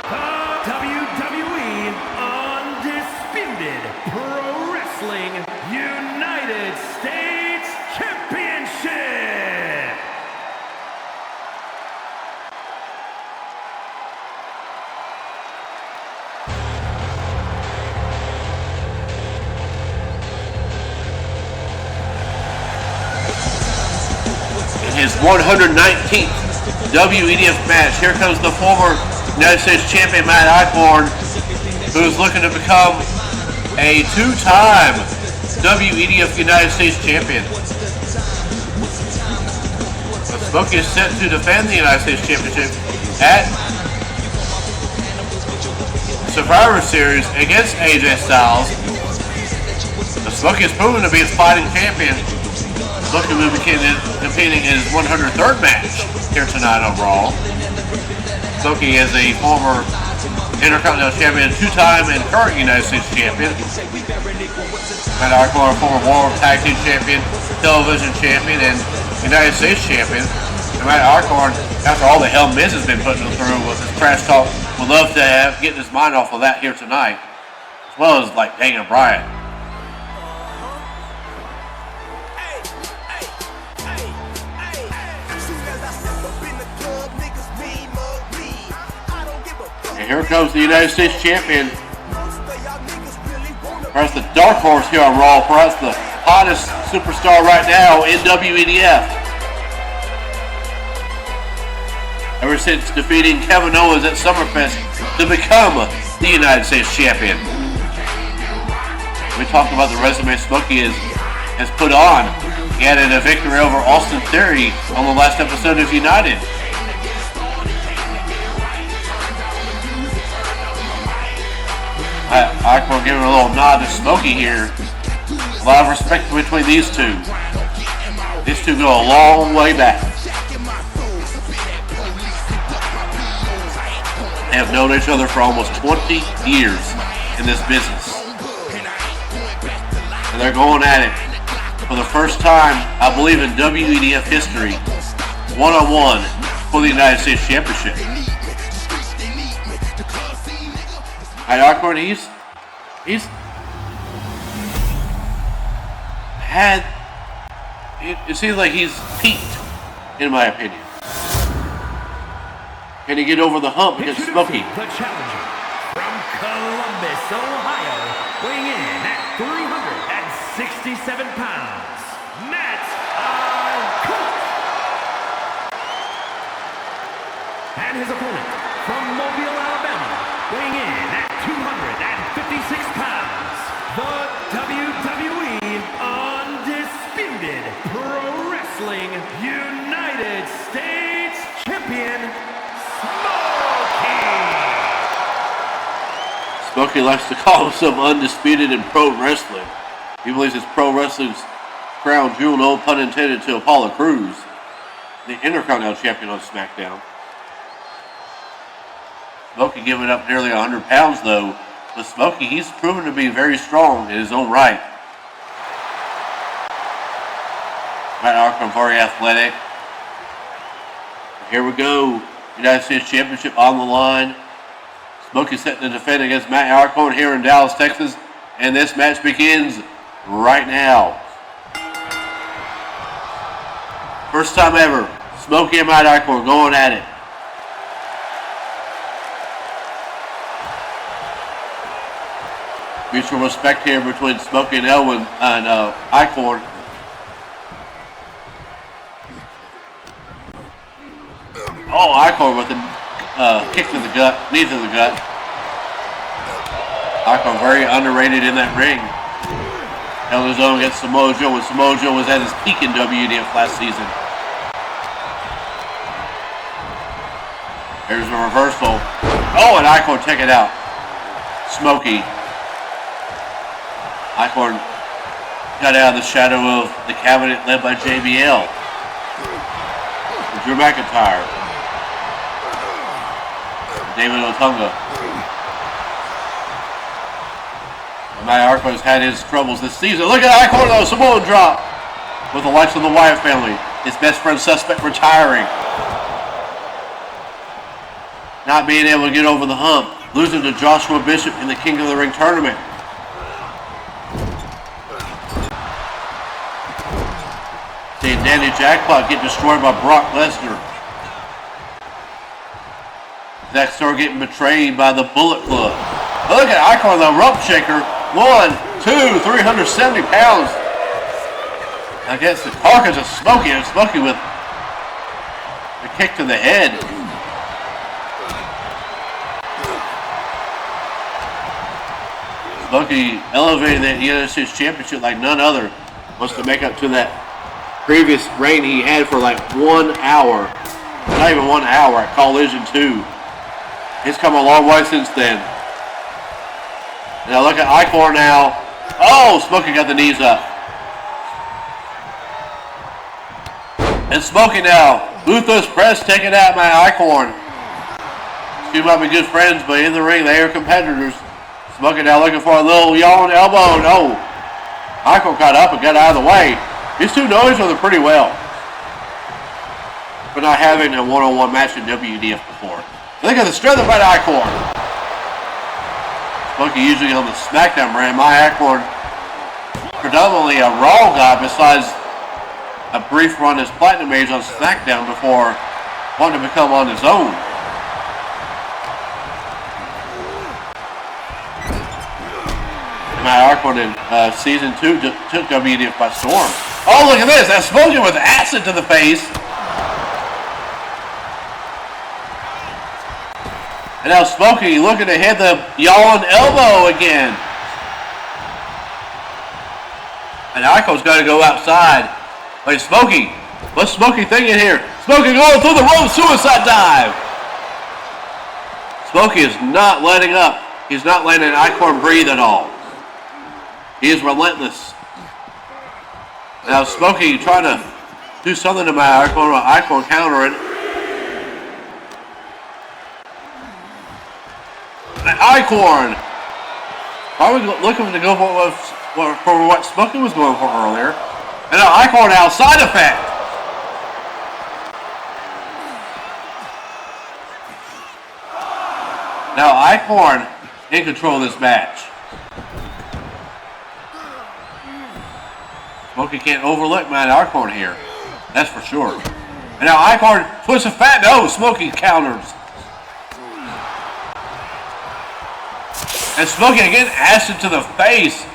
the WWE Undisputed Pro Wrestling United States Championship. His 119th WEDF match. Here comes the former United States Champion Matt Eichorn, who is looking to become a two-time WEDF United States Champion. Smokey is set to defend the United States Championship at Survivor Series against AJ Styles. Smokey is proven to be his fighting champion. Smokey will be competing in his 103rd match here tonight on Raw. Smokey is a former Intercontinental Champion, two-time and current United States Champion. Matt Eichorn, former World Tag Team Champion, Television Champion, and United States Champion. And Matt Eichorn, after all the hell Miz has been putting him through with his trash talk, would love to have getting his mind off of that here tonight, as well as like Daniel Bryan. Here comes the United States Champion. Perhaps the dark horse here on Raw. Perhaps the hottest superstar right now in WEDF. Ever since defeating Kevin Owens at Summerfest to become the United States Champion. We talked about the resume Smokey has put on. He had a victory over Austin Theory on the last episode of United. Eichorn giving a little nod to Smokey here. A lot of respect between these two. These two go a long way back. They have known each other for almost 20 years in this business. And they're going at it for the first time, I believe, in WEDF history, one-on-one for the United States Championship. Matt Eichorn, he's had, it seems like he's peaked, in my opinion. Can he get over the hump against Smokey? The challenger from Columbus, Ohio, weighing in at 367 pounds, Matt Eichorn. And his opponent from Mobile, Weighing in at 256 pounds, the WWE Undisputed Pro Wrestling United States Champion, Smokey! Smokey likes to call himself undisputed in pro wrestling. He believes it's pro wrestling's crown jewel, no pun intended, to Apollo Crews, the Intercontinental Champion on SmackDown. Smokey giving up nearly 100 pounds though. But Smokey, he's proven to be very strong in his own right. Matt Eichorn, very athletic. Here we go. United States Championship on the line. Smokey set to defend against Matt Eichorn here in Dallas, Texas. And this match begins right now. First time ever, Smokey and Matt Eichorn going at it. Mutual respect here between Smokey and Eichorn. Oh, Eichorn with a kick to the gut, knee to the gut. Eichorn very underrated in that ring. Held his own against Samoa Joe when Samoa Joe was at his peak in WEDF last season. Here's a reversal. Oh, and Eichorn take it out. Smokey. Eichorn got out of the shadow of the cabinet led by JBL. Drew McIntyre. David Otunga. Matt Eichorn has had his troubles this season. Look at Eichorn though, Samoa drop. With the likes of the Wyatt family. His best friend suspect retiring. Not being able to get over the hump. Losing to Joshua Bishop in the King of the Ring tournament. Seeing Danny Jackpot get destroyed by Brock Lesnar. Zach Starr getting betrayed by the Bullet Club. Look at Eichorn, the rump shaker. 1, 2, 370 pounds against the carcass of Smokey, and Smokey with a kick to the head. Smokey elevated that United States Championship like none other. Wants to make up to that previous reign he had for like 1 hour. Not even 1 hour at Collision 2. He's come a long way since then. Now look at Eichorn now. Oh, Smokey got the knees up. And Smokey now. Luthos press taking out Matt Eichorn. Two might be good friends, but in the ring they are competitors. Smokey now looking for a little yawing elbow. No. Eichorn got up and got out of the way. These two know each other pretty well. But not having a one-on-one match in WEDF before. Look at the strength of Matt Eichorn. Smokey usually on the SmackDown brand. Matt Eichorn, predominantly a Raw guy besides a brief run as Platinum Age on SmackDown before wanting to become on his own. Matt Eichorn in Season 2 took WEDF by storm. Oh, look at this. That's Smokey with acid to the face. And now Smokey looking to hit the yawing elbow again. And Eichorn's got to go outside. Wait, Smokey. What's Smokey thinking here? Smokey going through the rope, suicide dive. Smokey is not letting up. He's not letting Eichorn breathe at all. He is relentless. Now Smokey trying to do something to my Eichorn, but Eichorn countering. Eichorn probably looking to go for what Smokey was going for earlier. And now Eichorn now, side effect. Now Eichorn in control of this match. Smokey can't overlook Matt Eichorn here. That's for sure. And now Eichorn twists a fat. No, Smokey counters. And Smokey again acid to the face.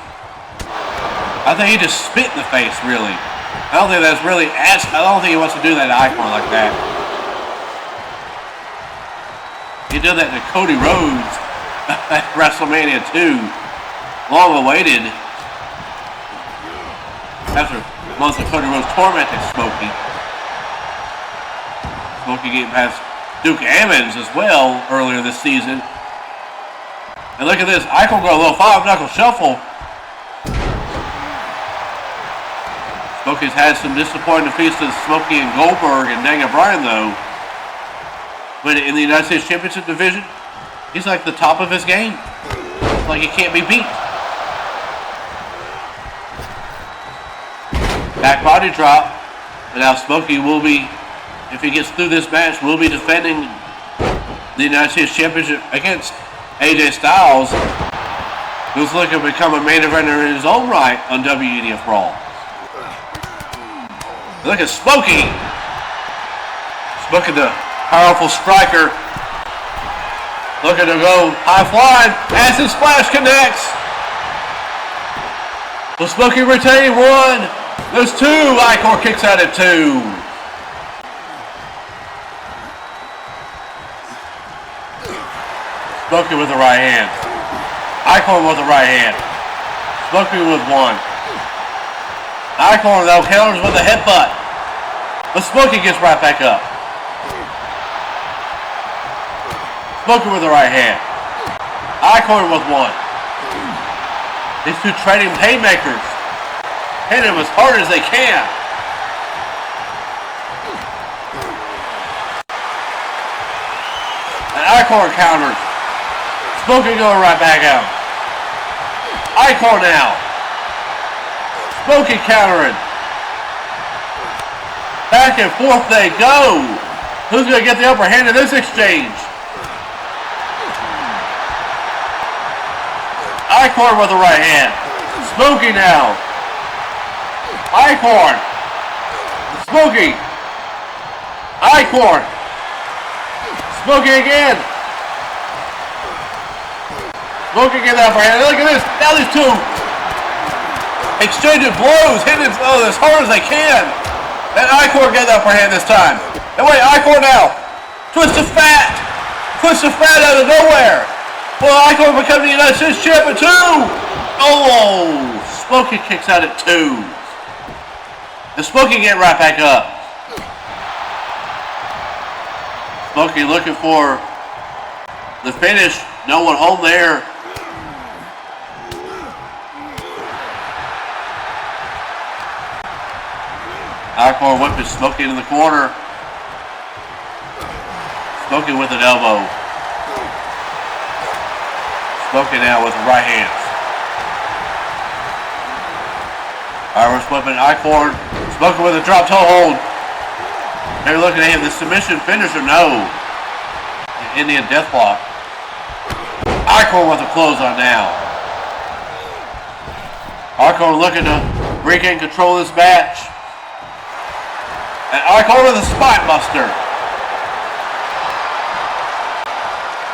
I think he just spit in the face, really. I don't think that's really acid. I don't think he wants to do that to Eichorn like that. He did that to Cody Rhodes WrestleMania 2. Long awaited. After months of Cody Rhodes tormenting Smokey. Smokey getting past Duke Ammons as well earlier this season. And look at this. Eichorn got a little 5-knuckle shuffle. Smokey's had some disappointing defeats to Smokey and Goldberg and Daniel Bryan though. But in the United States Championship division, he's like the top of his game. Like he can't be beat. Back body drop. And now Smokey will be, if he gets through this match, will be defending the United States Championship against AJ Styles, who's looking to become a main eventer in his own right on WEDF Raw. Look at Smokey. Smokey, the powerful striker. Looking to go high flying. Acid splash connects. Will Smokey retain? 1. There's 2. Eichorn kicks out at 2. Smokey with the right hand. Eichorn with the right hand. Smokey with 1. Eichorn though counters with a headbutt. But Smokey gets right back up. Smokey with the right hand. Eichorn with 1. These two trading haymakers. Hitting him as hard as they can. And Eichorn counters. Smokey going right back out. Eichorn now. Smokey countering. Back and forth they go. Who's going to get the upper hand in this exchange? Eichorn with the right hand. Smokey now. Eichorn. Smokey. Eichorn. Smokey again. Smokey get the upper hand. Look at this. Now these two exchanging blows, hitting as hard as they can. And Eichorn get the upper hand this time. And wait, Eichorn now. Twist of fat. Twist of fat out of nowhere. Will Eichorn become the United States Champion too? Oh, Smokey kicks out at 2. And Smokey get right back up. Smokey looking for the finish. No one home there. Eichorn whipping Smokey into the corner. Smokey with an elbow. Smokey now with the right hands. Irish whipping Eichorn. Smokey with a drop toe hold. They're looking at him. The submission finisher, no. Indian deathlock. Eichorn with a clothesline now. Eichorn looking to regain control of this match. And Eichorn with a spine buster.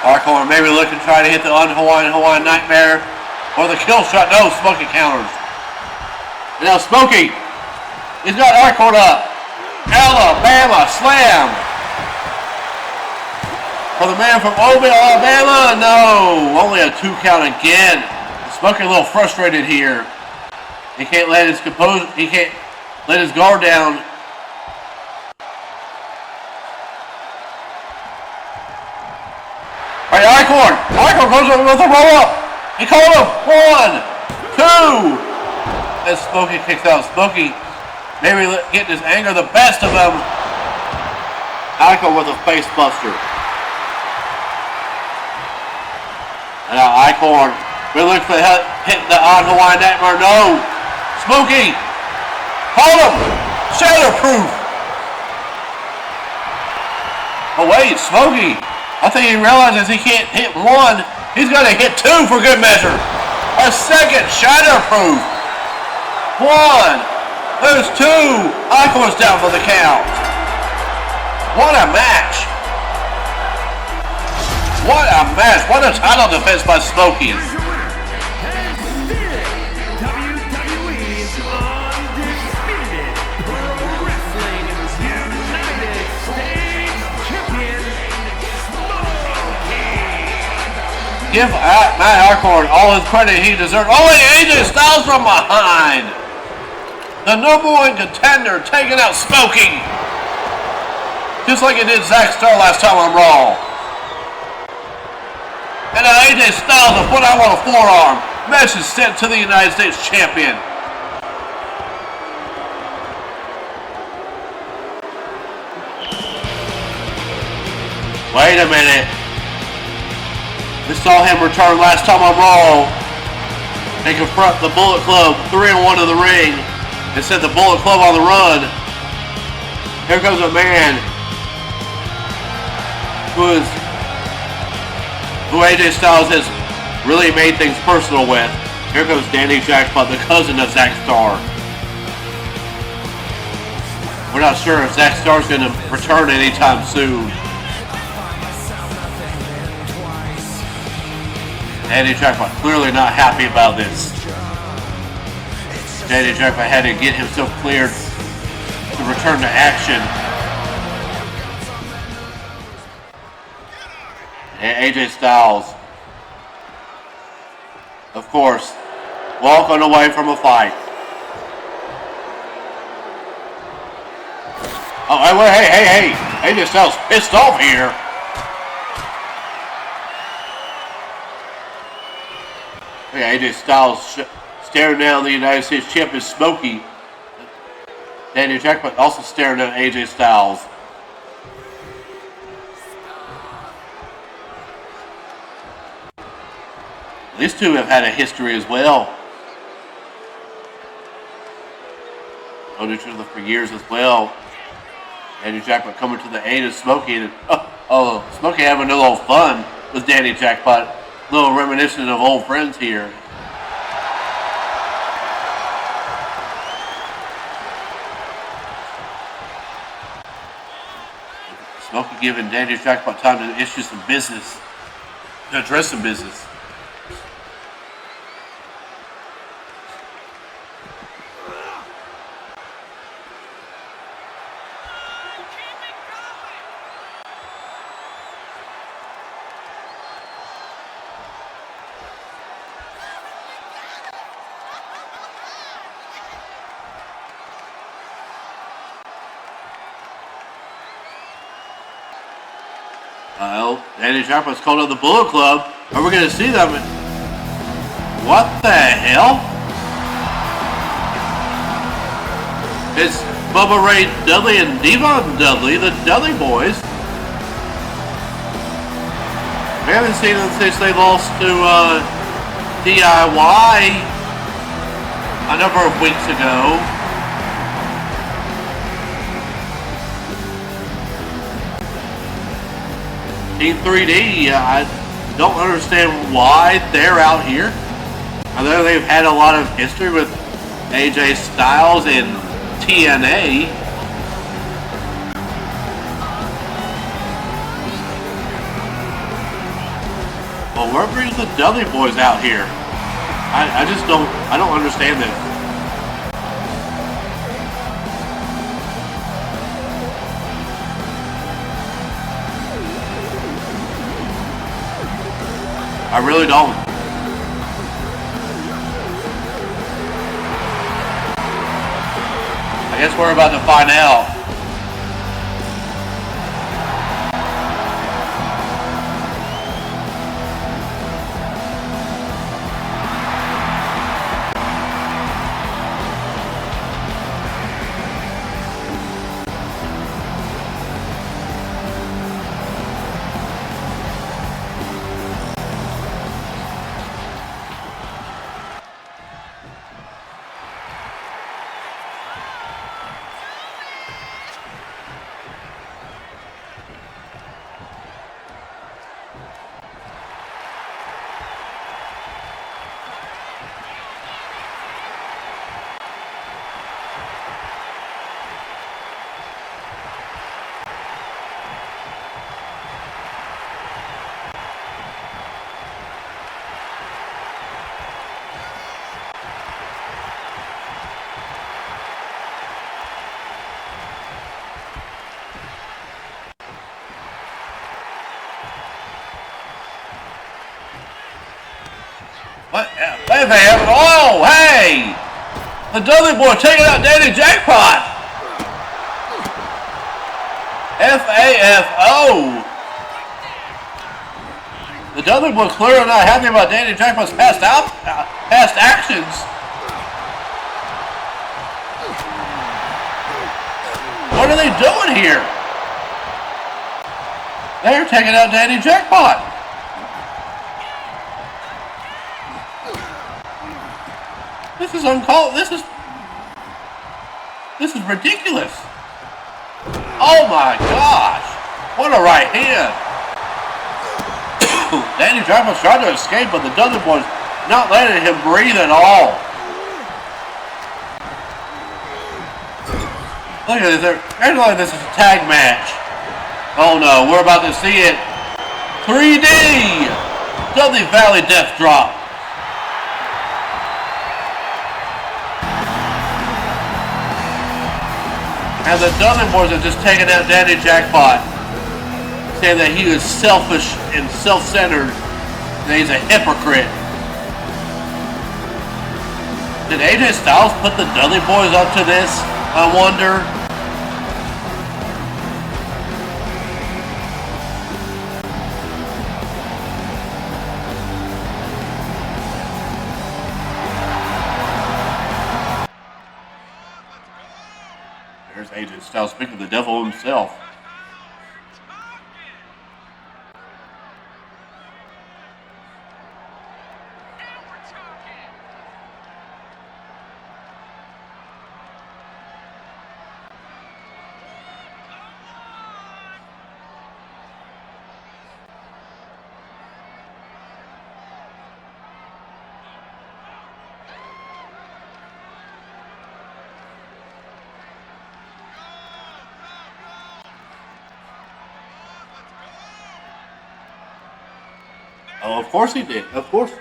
Eichorn maybe looking to try to hit the Hawaiian Nightmare or the kill shot. No, Smokey counters. And now Smokey, he's got Eichorn up. Alabama slam. For the man from Mobile, Alabama. No, only a 2 count again. Smokey a little frustrated here. He can't let his he can't let his guard down. All right, Eichorn. Eichorn goes over with a roll up. He called him. 1, 2. And Smokey kicks out. Smokey maybe getting his anger the best of him. Eichorn with a face buster. And now Eichorn really looks for hit the odd Hawaiian Nightmare. No. Smokey. Hold him. Shatterproof. Oh wait, Smokey. I think he realizes he can't hit 1. He's got to hit 2 for good measure. A second shatterproof. 1. There's 2. Eichorn's down for the count. What a match. What a match. What a title defense by Smokey. Give Matt Eichorn all his credit he deserves. Oh, wait, AJ Styles from behind. The #1 contender taking out Smokey. Just like it did Zach Starr last time on Raw. And now AJ Styles will put out on a forearm. Message sent to the United States Champion. Wait a minute. We saw him return last time on Raw and confront the Bullet Club 3-1 to the ring and set the Bullet Club on the run. Here comes a man who AJ Styles has really made things personal with. Here comes Danny Jackpot, the cousin of Zach Starr. We're not sure if Zach Starr's going to return anytime soon. Danny Jackpot clearly not happy about this. Danny Jackpot had to get himself cleared to return to action. And AJ Styles, of course, walking away from a fight. Oh, hey. AJ Styles pissed off here. Yeah, AJ Styles staring down the United States Champion Smokey. Danny Jackpot also staring at AJ Styles. These two have had a history as well. Known each other for years as well. Danny Jackpot coming to the aid of Smokey. And, Smokey having a little fun with Danny Jackpot. A little reminiscent of old friends here. Smokey giving Danny Jackpot time to issue some business, to address some business. Danny Jackpot's called up the Bullet Club. Are we going to see them? What the hell? It's Bubba Ray Dudley and Devon Dudley, the Dudley Boyz. We haven't seen them since they lost to DIY a number of weeks ago. Team 3D, I don't understand why they're out here. I know they've had a lot of history with AJ Styles and TNA. Well, where brings the Dudley Boyz out here? I don't understand this. I really don't. I guess we're about to find out. Hey, man. Oh, hey! The Dudley Boyz taking out Danny Jackpot. FAFO. The Dudley Boyz clearly not happy about Danny Jackpot's past actions. What are they doing here? They're taking out Danny Jackpot. This is uncalled. This is ridiculous. Oh my gosh! What a right hand! Danny Jackpot's trying to escape, but the Dudley Boyz not letting him breathe at all. Look at this. They're acting like this is a tag match. Oh no, we're about to see it. 3D! Dudley Valley Death Drop. And the Dudley Boyz have just taken out Danny Jackpot, saying that he is selfish and self-centered, and he's a hypocrite. Did AJ Styles put the Dudley Boyz up to this, I wonder? There's AJ Styles speaking of the devil himself. Oh, of course he did. Of course.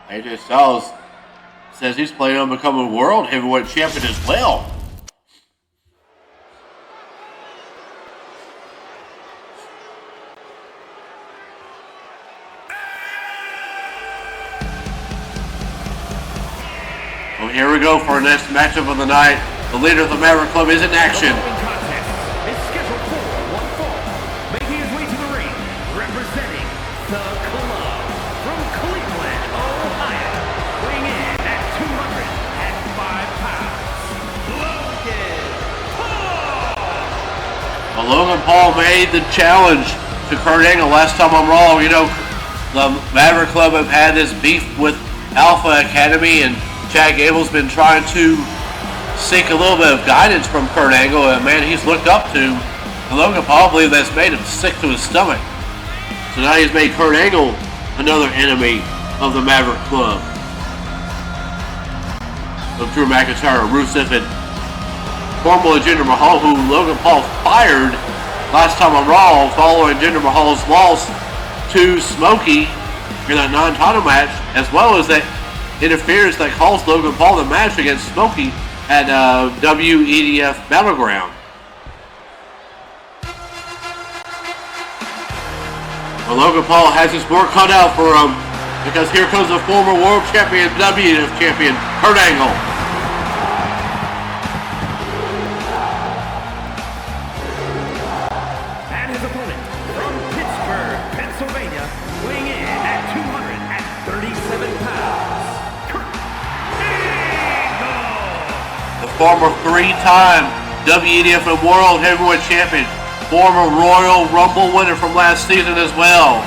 AJ Styles says he's planning on becoming world heavyweight champion as well. Well, here we go for our next matchup of the night. The leader of the Maverick Club is in action. The following contest is scheduled for one fall. Making his way to the ring, representing the club from Cleveland, Ohio, weighing in at 205 pounds, Logan Paul. Well, Logan Paul made the challenge to Kurt Angle last time on Raw. You know, the Maverick Club have had this beef with Alpha Academy, and Chad Gable's been trying to seek a little bit of guidance from Kurt Angle, a man he's looked up to. And Logan Paul believes that's made him sick to his stomach. So now he's made Kurt Angle another enemy of the Maverick Club. Of Drew McIntyre, Rusev, and formerly Jinder Mahal, who Logan Paul fired last time on Raw following Jinder Mahal's loss to Smokey in that non-title match, as well as that interference that cost Logan Paul the match against Smokey at WEDF Battleground. Well, Logan Paul has his work cut out for him, because here comes the former world champion, WEDF champion, Kurt Angle. And his opponent from Pittsburgh, Pennsylvania, weighing in at 237 pounds. Former three-time WEDF and World Heavyweight Champion, former Royal Rumble winner from last season as well.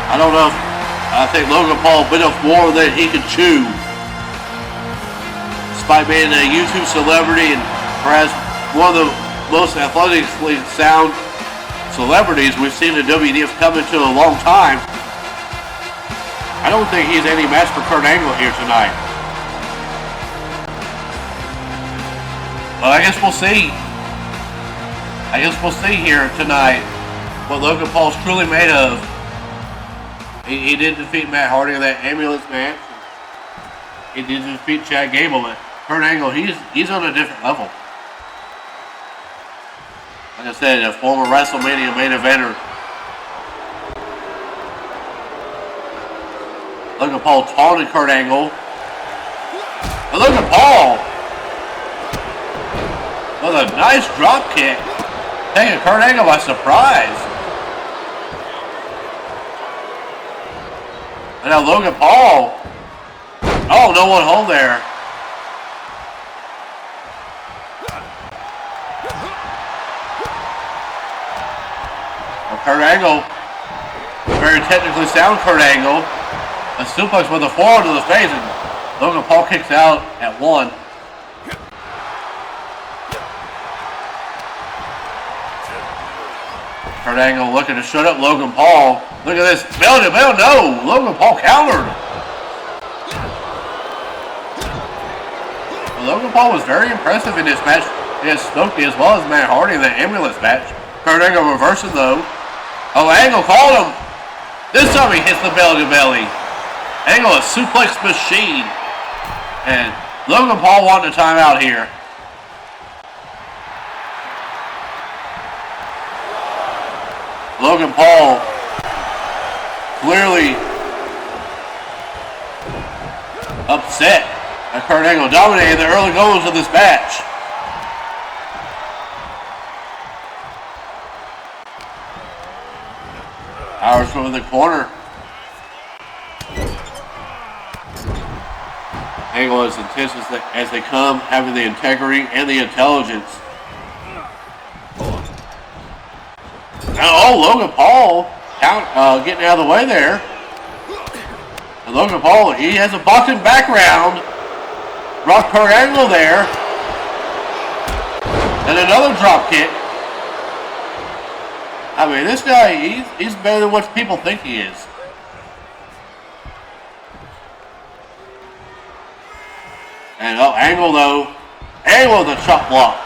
I don't know if I think Logan Paul bit off more than he could chew. Despite being a YouTube celebrity and perhaps one of the most athletically sound celebrities we've seen in WEDF come into a long time, I don't think he's any match for Kurt Angle here tonight. But I guess we'll see. I guess we'll see here tonight what Logan Paul's truly made of. He did defeat Matt Hardy in that ambulance match. He did defeat Chad Gable, but Kurt Angle, he's on a different level. Like I said, a former WrestleMania main eventer. Logan Paul taunted Kurt Angle. And Logan Paul with a nice drop kick, taking Kurt Angle by surprise. And now Logan Paul. Oh, no one home there. Well, Kurt Angle, very technically sound Kurt Angle. A suplex with a forearm to the face, and Logan Paul kicks out at 1. Kurt Angle looking to shut up Logan Paul. Look at this. Bell to bell, no. Logan Paul countered. Well, Logan Paul was very impressive in this match against Smokey as well as Matt Hardy in the ambulance match. Kurt Angle reversing though. Oh, Angle called him. This time he hits the belly to belly. Angle a suplex machine. And Logan Paul wanting a timeout here. Logan Paul clearly upset that Kurt Angle dominated the early goals of this match. Powers from the corner. Angle as intense as they come, having the integrity and the intelligence. Now, oh, Logan Paul getting out of the way there. And Logan Paul, he has a boxing background. Rock Kurt Angle there. And another drop kick. I mean, this guy, he's better than what people think he is. And oh, Angle though. Angle with a chop block.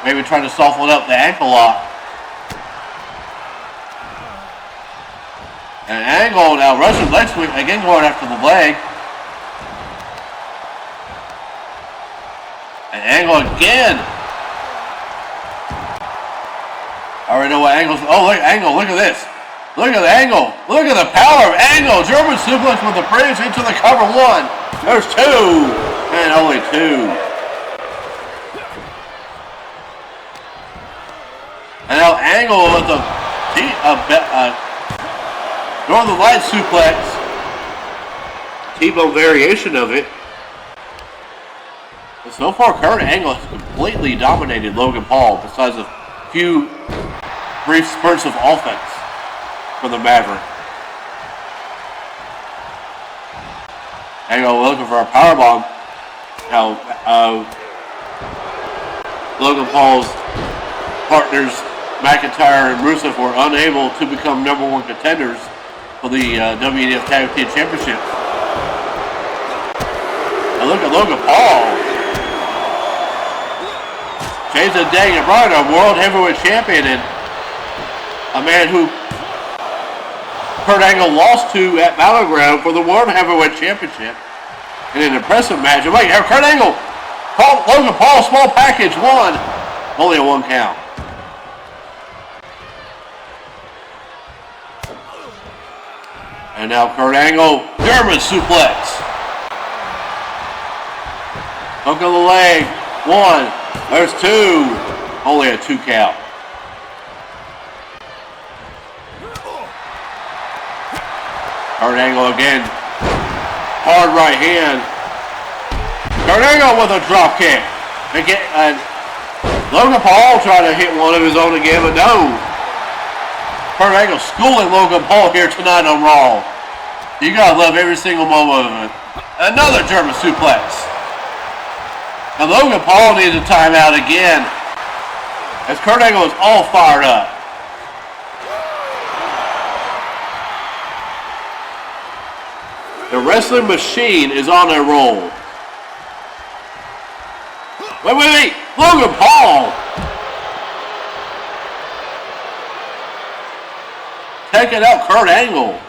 Maybe trying to soften up the ankle lock. And Angle now Russian leg sweep again going after the leg. And Angle again. I already know what Angle's. Oh, look, Angle, look at this. Look at the Angle. Look at the power of Angle. German suplex with the bridge into the cover 1. There's 2. And only 2. And now Angle with the Northern Light suplex. T-bone variation of it. But so far, Kurt Angle has completely dominated Logan Paul besides a few brief spurts of offense for the Maverick. Angle looking for a powerbomb. Now, Logan Paul's partners, McIntyre and Rusev, were unable to become #1 contenders for the WEDF Tag Team Championships. Now look at Logan Paul. Chasing Daniel Bryan, a World Heavyweight Champion, and a man who Kurt Angle lost to at Battleground for the World Heavyweight Championship in an impressive match. And wait, Kurt Angle called Logan Paul small package 1. Only a 1 count. And now Kurt Angle, German suplex. Hook of the leg, 1. There's 2. Only a 2 count. Kurt Angle again. Hard right hand. Kurt Angle with a drop kick. And Logan Paul trying to hit one of his own again, but no. Kurt Angle schooling Logan Paul here tonight on Raw. You gotta love every single moment of it. Another German suplex. And Logan Paul needs a timeout again, as Kurt Angle is all fired up. The wrestling machine is on a roll. Wait. Logan Paul. Taking out Kurt Angle.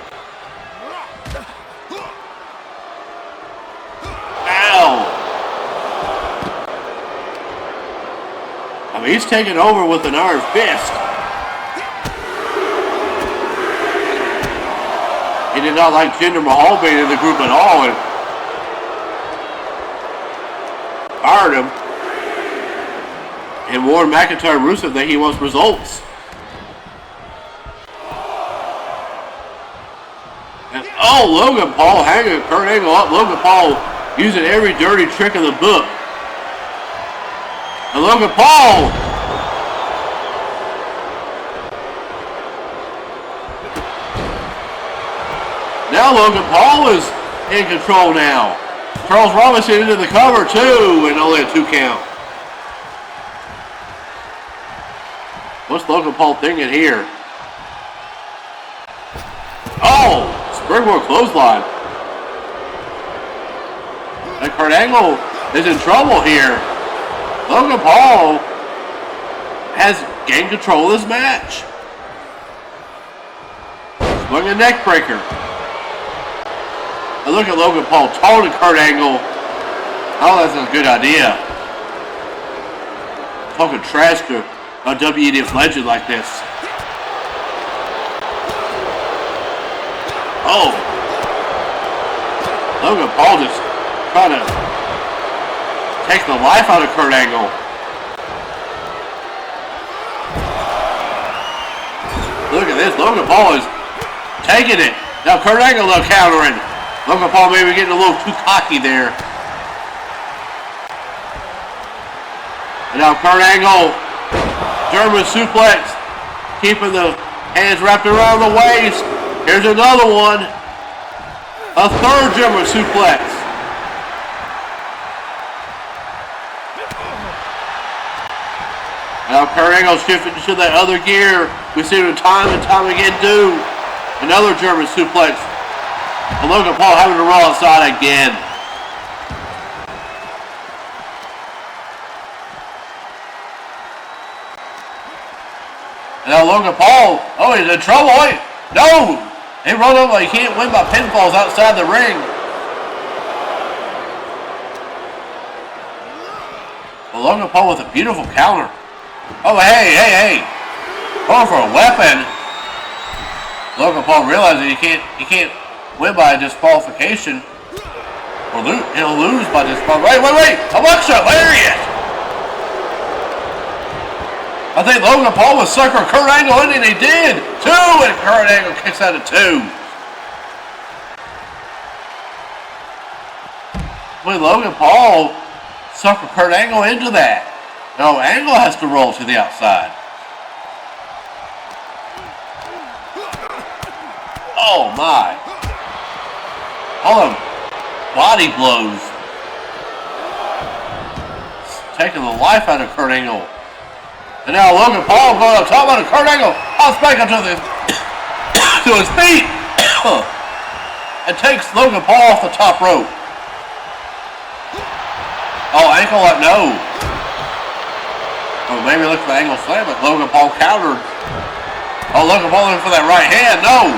Ow. I mean, he's taking over with an iron fist. He did not like Jinder Mahal being in the group at all and fired him. And warned McIntyre Rusev that he wants results. And Logan Paul hanging Kurt Angle up. Logan Paul using every dirty trick in the book. And Logan Paul. Now Logan Paul is in control now. Charles Robinson into the cover too, and only a 2 count. What's Logan Paul thinking here? Oh, springboard clothesline. And Kurt Angle is in trouble here. Logan Paul has gained control of this match. Swing a neck breaker. And look at Logan Paul taunting Kurt Angle. Oh, that's a good idea. Talking trash to a WEDF legend like this. Oh. Logan Paul just trying to take the life out of Kurt Angle. Look at this. Logan Paul is taking it. Now Kurt Angle countering. Logan Paul maybe getting a little too cocky there. And now Kurt Angle, German suplex, keeping the hands wrapped around the waist. Here's another one. A third German suplex. Now Kurt Angle shifting to that other gear. We've seen him time and time again do. Another German suplex. And Logan Paul having to roll outside again. And now Logan Paul, he's in trouble. Wait, no! He rolled up like he can't win by pinfalls outside the ring. Well, Logan Paul with a beautiful counter. Oh, hey. Going for a weapon. Logan Paul realizing he can't win by disqualification. He'll lose by disqualification. Wait! A buckshot lariat! I think Logan Paul was sucker Kurt Angle in, and he did! 2, and Kurt Angle kicks out of 2. When Logan Paul sucker Kurt Angle into that. No, Angle has to roll to the outside. Oh my. All them body blows. Taking the life out of Kurt Angle. And now Logan Paul going up top on Kurt Angle. Hops back up to his feet. And takes Logan Paul off the top rope. Oh, ankle up, no. Oh, maybe look for the angle slam, but Logan Paul countered. Oh, Logan Paul in for that right hand, no.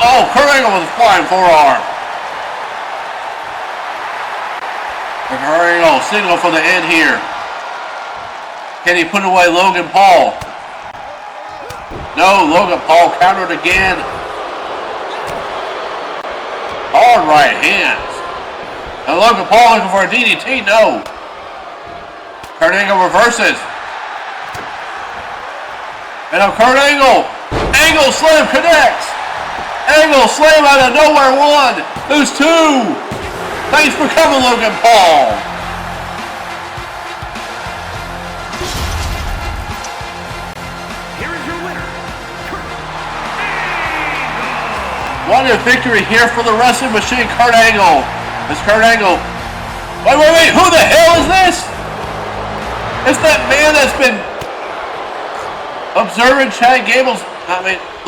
Oh, Kurt Angle with a flying forearm. Kurt Angle signal for the end here. Can he put away Logan Paul? No, Logan Paul countered again. Hard right hands. And Logan Paul looking for a DDT, no. Kurt Angle reverses. And now Kurt Angle. Angle slam connects. Angle slam out of nowhere, 1. There's 2. Thanks for coming, Logan Paul. Here is your winner, Kurt Angle. What a victory here for the Wrestling Machine, Kurt Angle. It's Kurt Angle. Wait. Who the hell is this? It's that man that's been observing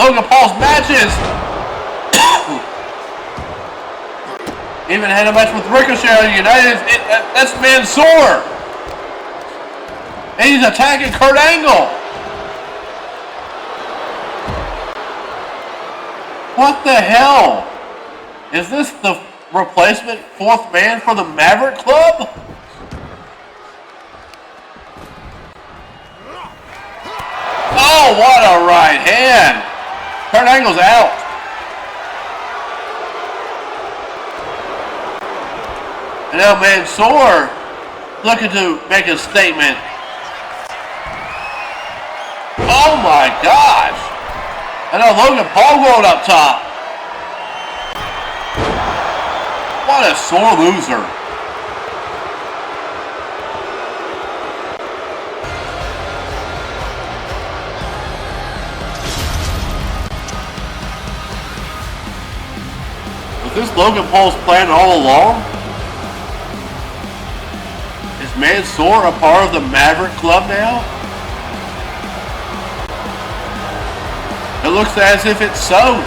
Logan Paul's matches. Even had a match with Ricochet United. That's Mansoor. And he's attacking Kurt Angle. What the hell? Is this the replacement fourth man for the Maverick Club? Oh, what a right hand. Kurt Angle's out. And now Mansoor looking to make a statement. Oh my gosh. And now Logan Paul going up top. What a sore loser. Was this Logan Paul's plan all along? Is Mansoor a part of the Maverick Club now? It looks as if it's so.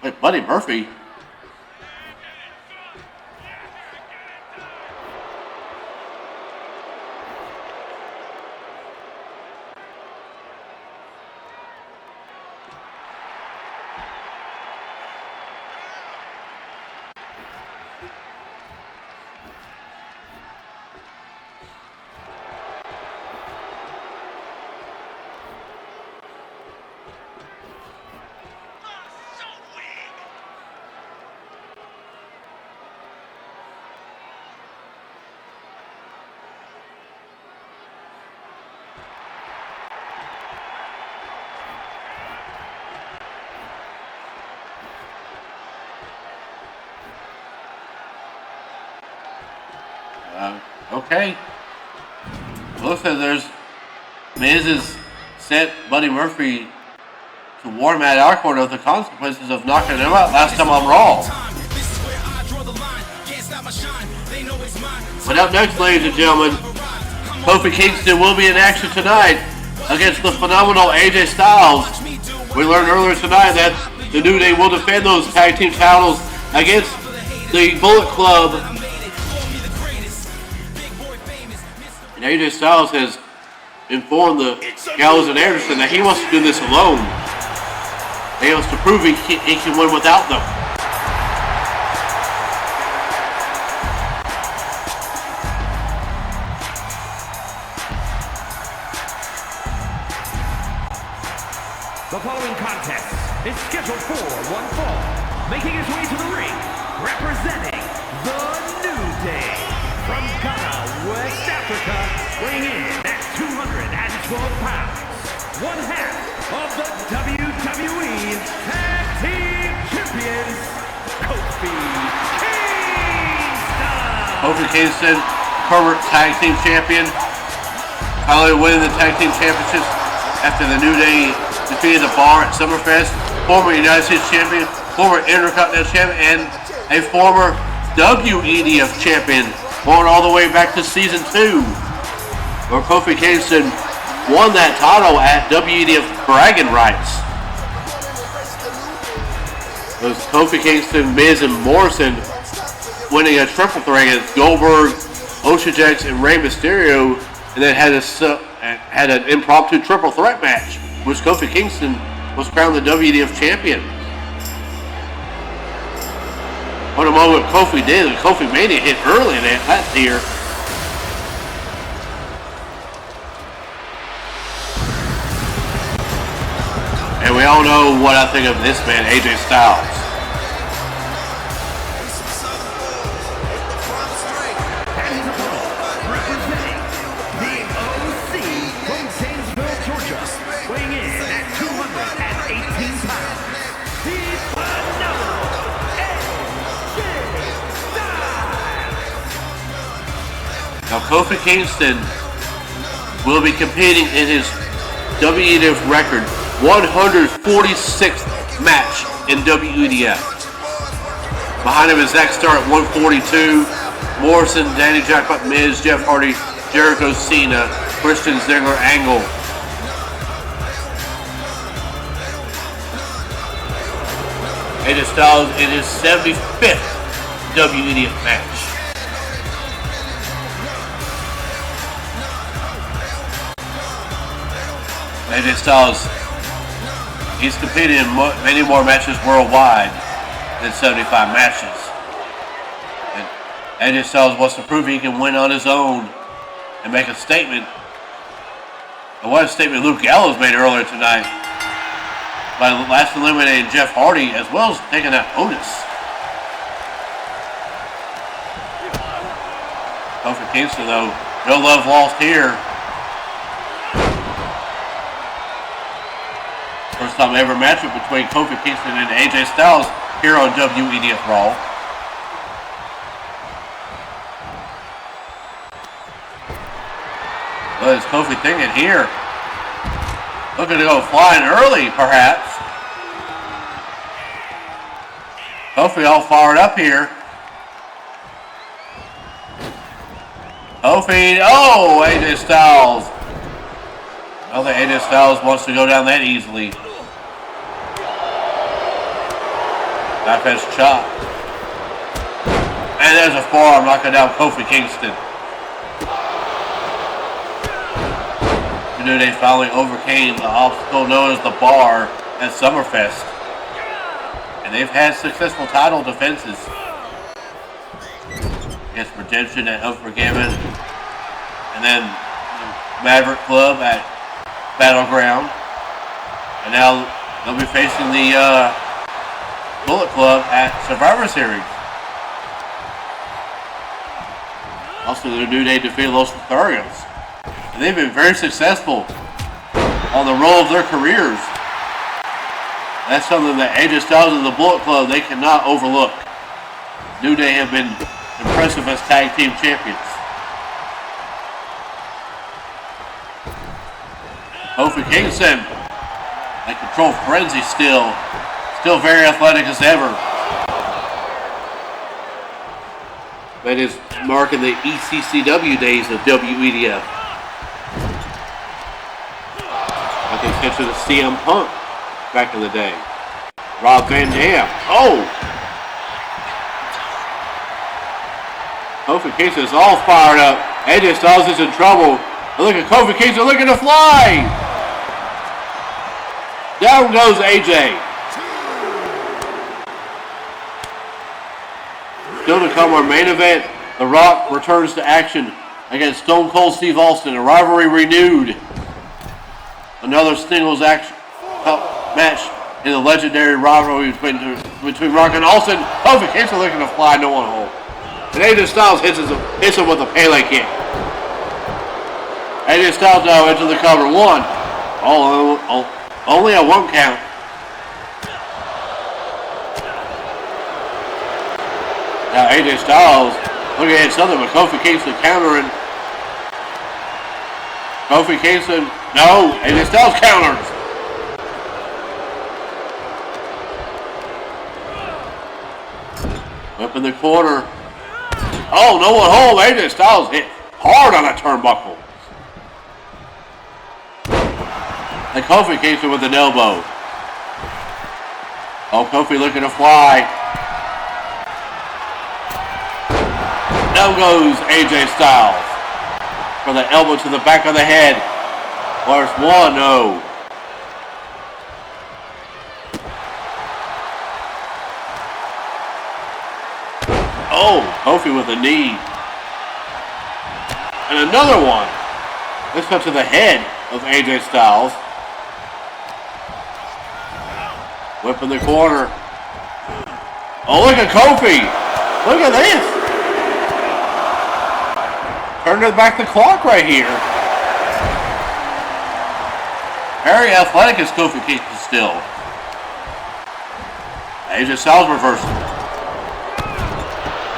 Wait, Buddy Murphy? Okay. Looks like there's Miz has sent Buddy Murphy to warn Matt Eichorn of the consequences of knocking him out last time on Raw. But up next, ladies and gentlemen, Kofi Kingston will be in action tonight against the phenomenal AJ Styles. We learned earlier tonight that the New Day will defend those tag team titles against the Bullet Club. And AJ Styles has informed the Gallows and Anderson that he wants to do this alone. He wants to prove he can win without them. The following contest is scheduled for one fall. Making his way to the ring, representing the New Day from Ghana, West Africa, weighing in at 212 pounds, one half of the WWE Tag Team Champions, Kofi Kingston. Kofi Kingston, current Tag Team Champion, finally winning the Tag Team Championships after the New Day defeated the Bar at Summerfest. Former United States Champion, former Intercontinental Champion, and a former WEDF Champion, going all the way back to Season 2, where Kofi Kingston won that title at WEDF Bragging Rights. It was Kofi Kingston, Miz, and Morrison winning a triple threat against Goldberg, Ocean Jax, and Rey Mysterio, and then had an impromptu triple threat match, which Kofi Kingston was crowned the WEDF Champion. What a moment Kofi did, and Kofi Mania hit early in that tier. And we all know what I think of this man, AJ Styles. Representing the OC from Zanesville, Georgia, weighing in at 218 pounds, the phenomenal AJ Styles. Now Kofi Kingston will be competing in his WEDF record 146th match in WEDF. Behind him is Zach Starr at 142, Morrison, Danny Jackpot, Miz, Jeff Hardy, Jericho, Cena, Christian, Ziggler, Angle. AJ Styles in his 75th WEDF match. AJ Styles, he's competed in many more matches worldwide than 75 matches. And AJ Styles wants to prove he can win on his own and make a statement. And what a statement Luke Gallows made earlier tonight by last eliminating Jeff Hardy, as well as taking out Otis. Kofi Kingston, though, no love lost here. First time ever matchup between Kofi Kingston and AJ Styles here on WEDF Raw. What is Kofi thinking here? Looking to go flying early, perhaps. Kofi all fired up here. Kofi, oh, AJ Styles. I don't think AJ Styles wants to go down that easily. Knife edge chop. And there's a forearm knocking down Kofi Kingston. They finally overcame the obstacle known as the bar at Summerfest. And they've had successful title defenses against Redemption at Unforgiven. And then Maverick Club at Battleground. And now they'll be facing the Bullet Club at Survivor Series. Also, the New Day defeated Los Lotharios. And they've been very successful on the roll of their careers. That's something that AJ Styles and the Bullet Club, they cannot overlook. New Day have been impressive as tag team champions. Kofi Kingston, they control frenzy still very athletic as ever. That is marking the ECCW days of WEDF. I think it's to the CM Punk back in the day. Rob Van Dam. Oh! Kofi Kingston is all fired up. AJ Styles is in trouble. Look at Kofi Kingston looking to fly! Down goes AJ. Still to come our main event. The Rock returns to action against Stone Cold Steve Austin. A rivalry renewed. Another singles action match in the legendary rivalry between Rock and Austin. Kofi Kingston looking to fly, no one hole. And AJ Styles hits him with a Pele kick. AJ Styles now into the cover. One. Only a one count. Now AJ Styles looking at something, but Kofi Kingston countering. Kofi Kingston, no, AJ Styles counters. Whip in the corner. Oh, no one home. AJ Styles hit hard on a turnbuckle. And Kofi Kingston with an elbow. Oh, Kofi looking to fly. Down goes AJ Styles for the elbow to the back of the head. There's one, no. Oh, Kofi with a knee. And another one. This comes to the head of AJ Styles. Whip in the corner. Oh, look at Kofi. Look at this. Turning back the clock right here. Very athletic is Kofi Kingston still. AJ Styles reversal.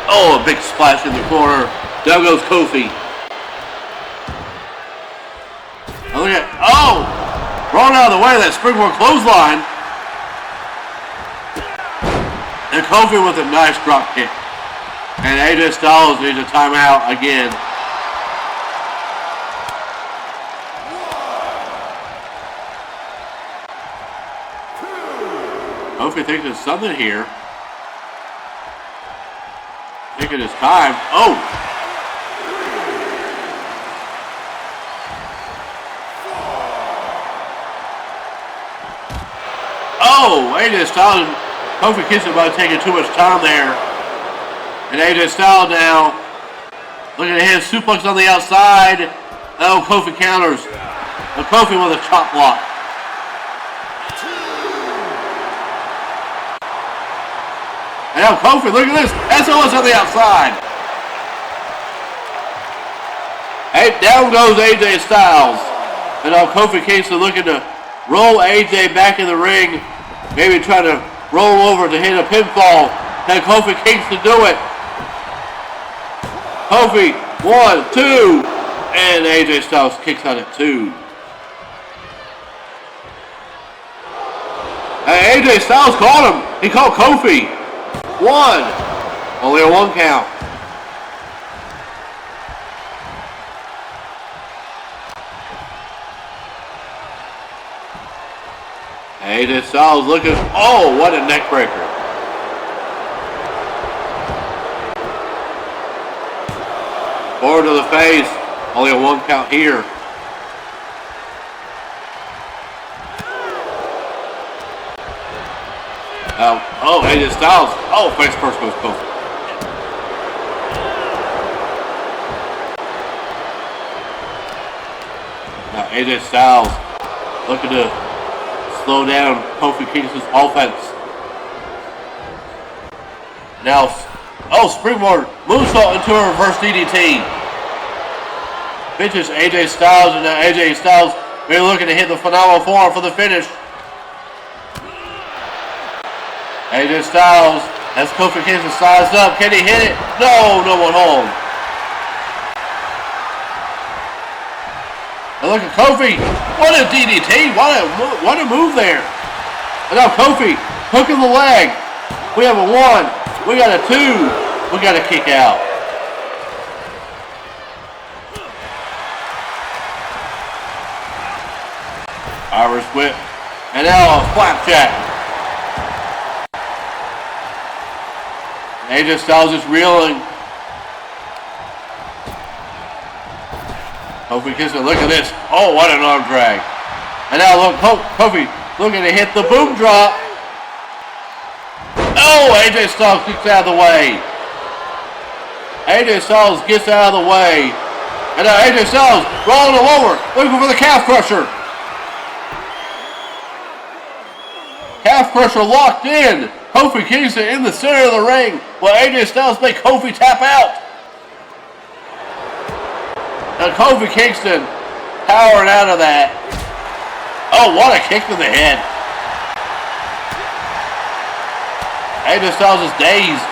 Oh, a big splash in the corner. Down goes Kofi. Oh, look at, oh! Thrown out of the way of that springboard clothesline. And Kofi with a nice drop kick. And AJ Styles needs a timeout again. Kofi thinks there's something here. Thinking it's time. Oh! Oh! AJ Styles and Kofi Kingston might have taken too much time there. And AJ Styles now looking at his suplex on the outside. Oh, Kofi counters. But Kofi with a chop block. And now Kofi, look at this. SOS on the outside. Hey, down goes AJ Styles. And now Kofi Kingston looking to roll AJ back in the ring. Maybe try to roll over to hit a pinfall. Can Kofi Kingston do it? Kofi, 1, 2. And AJ Styles kicks out at 2. And AJ Styles caught him. He caught Kofi. 1. Only a 1 count. AJ Styles looking. Oh, what a neck breaker. Forward to the face. Only a 1 count here. Oh, AJ Styles. Oh, face first goes Kofi. Now AJ Styles looking to slow down Kofi Kingston's offense. Now, oh, springboard moonsault into a reverse DDT. Pitches AJ Styles, and now AJ Styles really looking to hit the phenomenal form for the finish. AJ Styles has Kofi Kingston sized up. Can he hit it? No, no one home. And look at Kofi. What a DDT. What a move there. And now Kofi hooking the leg. We have a 1. We got a 2. We got a kick out. Irish whip. And now a flapjack. AJ Styles is reeling. Kofi Kingston, look at this. Oh, what an arm drag. And now look, Kofi looking to hit the boom drop. Oh, AJ Styles kicks out of the way. AJ Styles gets out of the way. And now AJ Styles rolling him over, looking for the calf crusher. Calf crusher locked in. Kofi Kingston in the center of the ring. Will AJ Styles make Kofi tap out? And Kofi Kingston powering out of that. Oh, what a kick to the head. AJ Styles is dazed.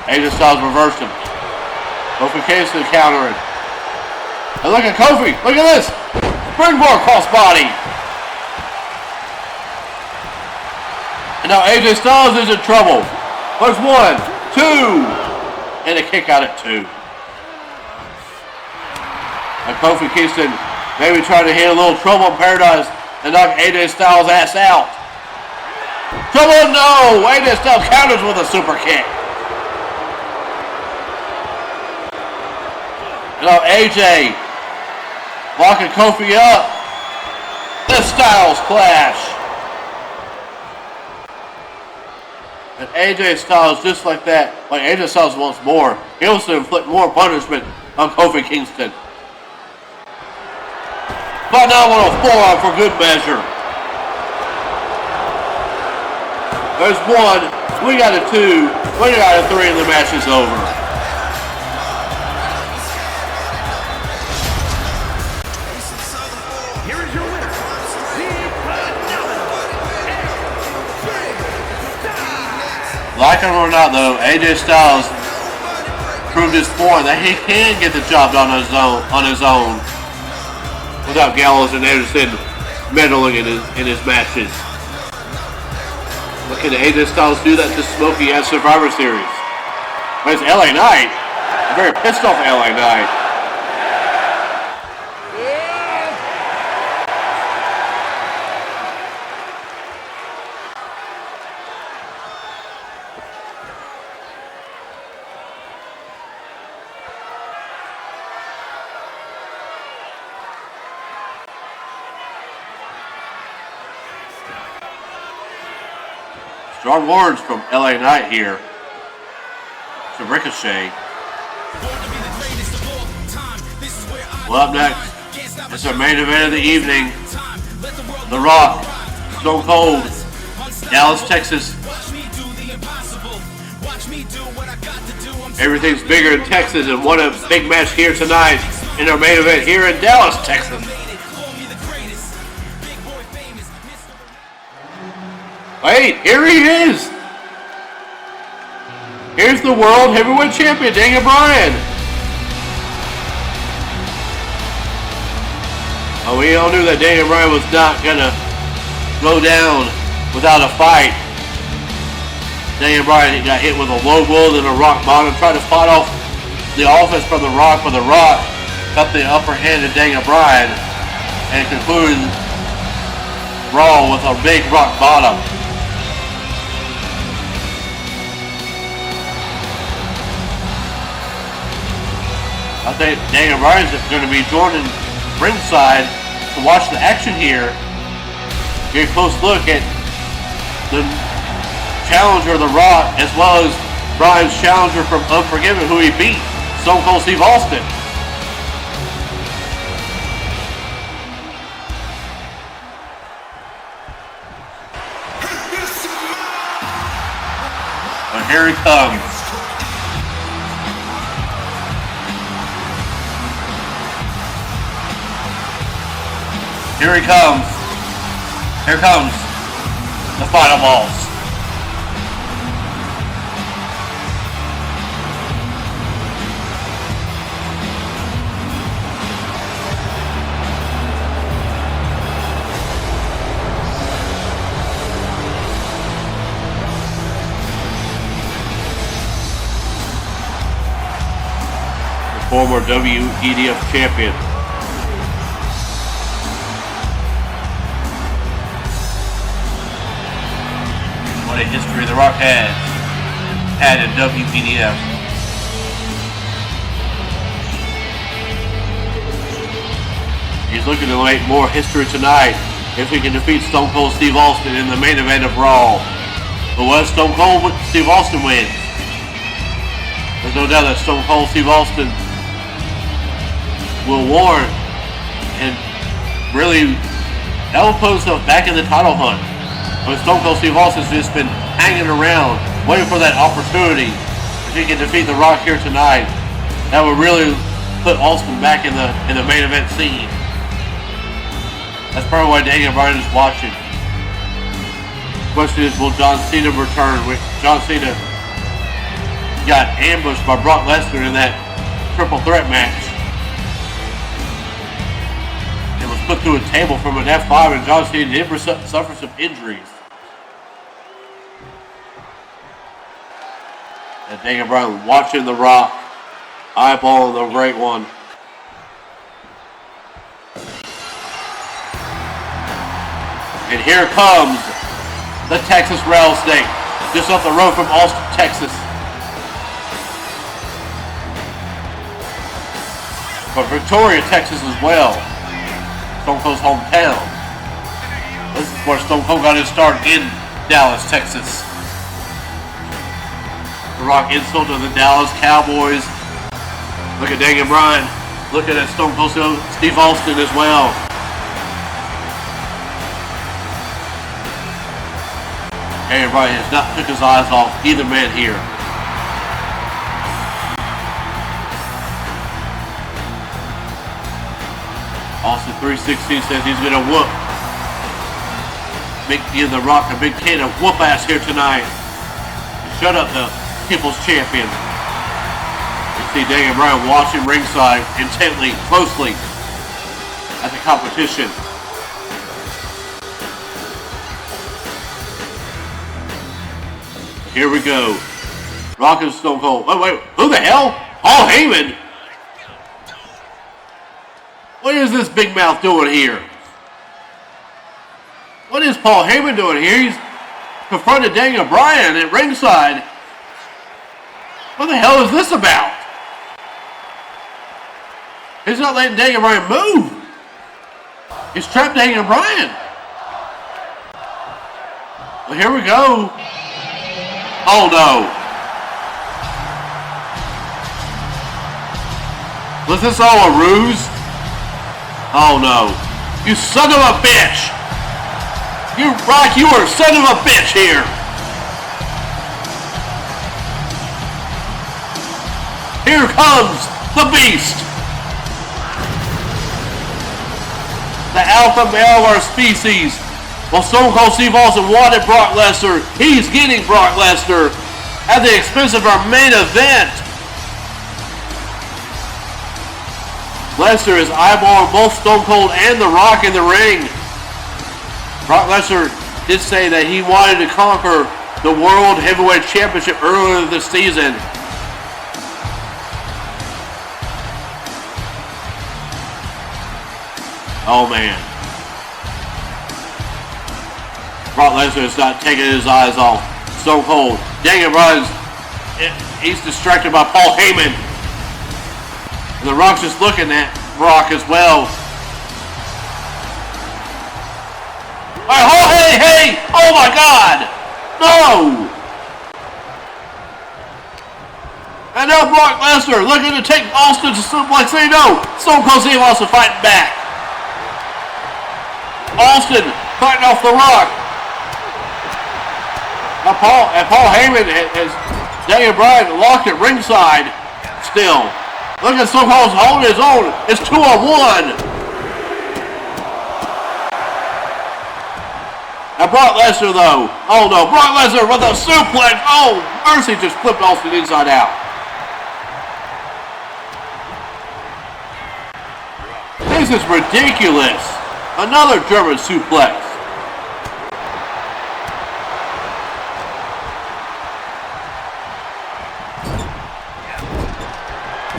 AJ Styles reversed him. Kofi Kingston countering. And look at Kofi. Look at this. Springboard crossbody. And now AJ Styles is in trouble. There's 1, 2. And a kick out at 2. And Kofi Kingston maybe trying to hit a little trouble in paradise and knock AJ Styles' ass out. Trouble, no! AJ Styles counters with a super kick. And now AJ locking Kofi up. The Styles clash. And AJ Styles, just like that, like AJ Styles wants more. He wants to inflict more punishment on Kofi Kingston. Phenomenal forearm for good measure. There's 1, we got a 2, we got a 3, and the match is over. Here is your winner, Like it or not, though, AJ Styles proved his point that he can get the job done on his own without Gallows and Anderson meddling in his matches. Look at AJ Styles do that to Smokey at Survivor Series. But it's LA Knight. A very pissed off LA Knight. Strong words from LA Knight here to Ricochet. Well, up next, it's our main event of the evening. The Rock, Stone Cold, Dallas, Texas. Everything's bigger in Texas, and what a big match here tonight in our main event here in Dallas, Texas. Wait, here he is. Here's the World Heavyweight Champion, Daniel Bryan. Oh, we all knew that Daniel Bryan was not going to go down without a fight. Daniel Bryan got hit with a low blow, then a rock bottom, tried to fight off the offense from the Rock, but the Rock got the upper hand of Daniel Bryan and concluded Raw with a big rock bottom. I think Daniel Bryan's going to be joining ringside to watch the action here. Get a close look at the challenger, The Rock, as well as Bryan's challenger from Unforgiven, who he beat, Stone Cold Steve Austin. And here he comes. Here he comes. Here comes the final boss. The former WEDF champion. What a history The Rock had in WEDF. He's looking to make more history tonight if he can defeat Stone Cold Steve Austin in the main event of Raw. But what Stone Cold Steve Austin wins? There's no doubt that Stone Cold Steve Austin will warn and really that will put himself back in the title hunt. But Stone Cold Steve Austin's just been hanging around, waiting for that opportunity. If he can defeat The Rock here tonight, that would really put Austin back in the main event scene. That's probably why Daniel Bryan is watching. The question is, will John Cena return? John Cena got ambushed by Brock Lesnar in that triple threat match. It was put through a table from an F5, and John Cena did suffer some injuries. And Daniel Bryan watching The Rock, eyeballing the great one. And here comes the Texas Rattlesnake, just up the road from Austin, Texas. But Victoria, Texas as well. Stone Cold's hometown. This is where Stone Cold got his start in Dallas, Texas. The Rock insult to the Dallas Cowboys. Look at Daniel Bryan. Look at Stone Cold Steve Austin as well. Daniel Bryan has not took his eyes off either man here. Austin 316 says he's going to whoop. Give The Rock a big can of whoop ass here tonight. Shut up the People's Champion. You see Daniel Bryan watching ringside intently, closely at the competition. Here we go. Rock and Stone Cold. Wait, who the hell? Paul Heyman? What is this big mouth doing here? What is Paul Heyman doing here? He's confronted Daniel Bryan at ringside. What the hell is this about? He's not letting Daniel Bryan move. He's trapped Daniel Bryan. Well, here we go. Oh no. Was this all a ruse? Oh no. You son of a bitch! You are a son of a bitch here! Here comes the beast! The alpha male of our species. While Stone Cold Steve Austin wanted Brock Lesnar, he's getting Brock Lesnar at the expense of our main event. Lesnar is eyeballing both Stone Cold and The Rock in the ring. Brock Lesnar did say that he wanted to conquer the World Heavyweight Championship earlier this season. Oh man. Brock Lesnar is not taking his eyes off Stone Cold. Daniel Bryan, he's distracted by Paul Heyman. And The Rock's just looking at Brock as well. Oh, hey! Oh my God! No! And now Brock Lesnar looking to take Austin to suplex. Say no! Stone Cold Steve Austin fighting back. Austin fighting off The Rock. Now Paul Heyman has Daniel Bryan locked at ringside still. Look at Stone Cold holding his own. It's 2-on-1. Now Brock Lesnar though. Oh no, Brock Lesnar with a suplex. Oh, mercy, just flipped Austin inside out. This is ridiculous. Another German suplex.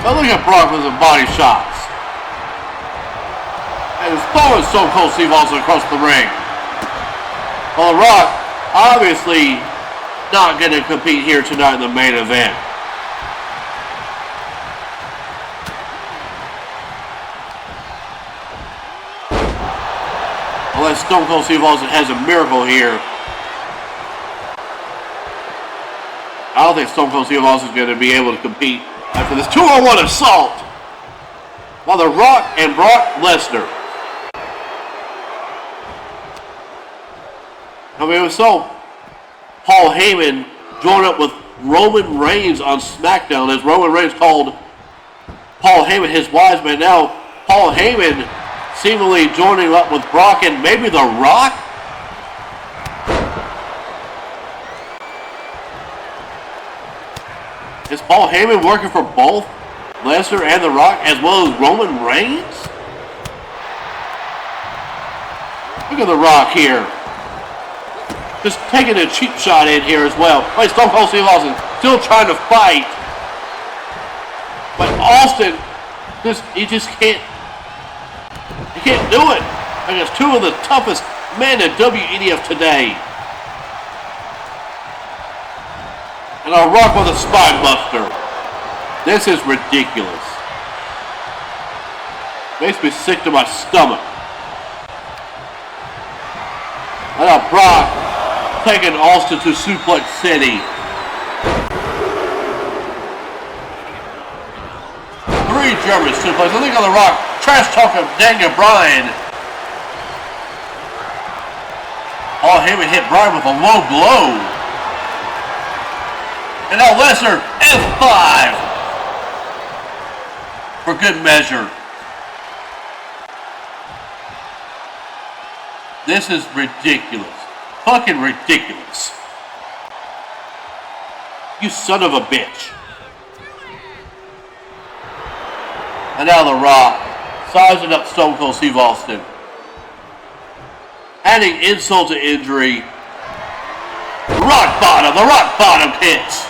Now look at Brock with some body shots. And he's throwing Stone Cold Steve Austin across the ring. Well, The Rock, obviously not going to compete here tonight in the main event. Unless Stone Cold Steve Austin has a miracle here. I don't think Stone Cold Steve Austin is going to be able to compete after this 2-on-1 assault. While The Rock and Brock Lesnar. I mean, we saw Paul Heyman join up with Roman Reigns on SmackDown as Roman Reigns called Paul Heyman his wise man. Now, Paul Heyman seemingly joining up with Brock and maybe The Rock. Is Paul Heyman working for both Lesnar and The Rock as well as Roman Reigns? Look at The Rock here. Just taking a cheap shot in here as well. Wait, Stone Cold Steve Austin still trying to fight. But Austin, he just can't. He can't do it. Against two of the toughest men in WEDF today. And I'll rock with a spine buster. This is ridiculous. Makes me sick to my stomach. And now Brock taking Austin to Suplex City. 3 German suplex. I think on The Rock trash talking Daniel Bryan. Paul Heyman hit Bryan with a low blow. And now Lesnar F5 for good measure. This is ridiculous. Fucking ridiculous. You son of a bitch. And now The Rock sizing up Stone Cold Steve Austin. Adding insult to injury. Rock bottom. The rock bottom hits.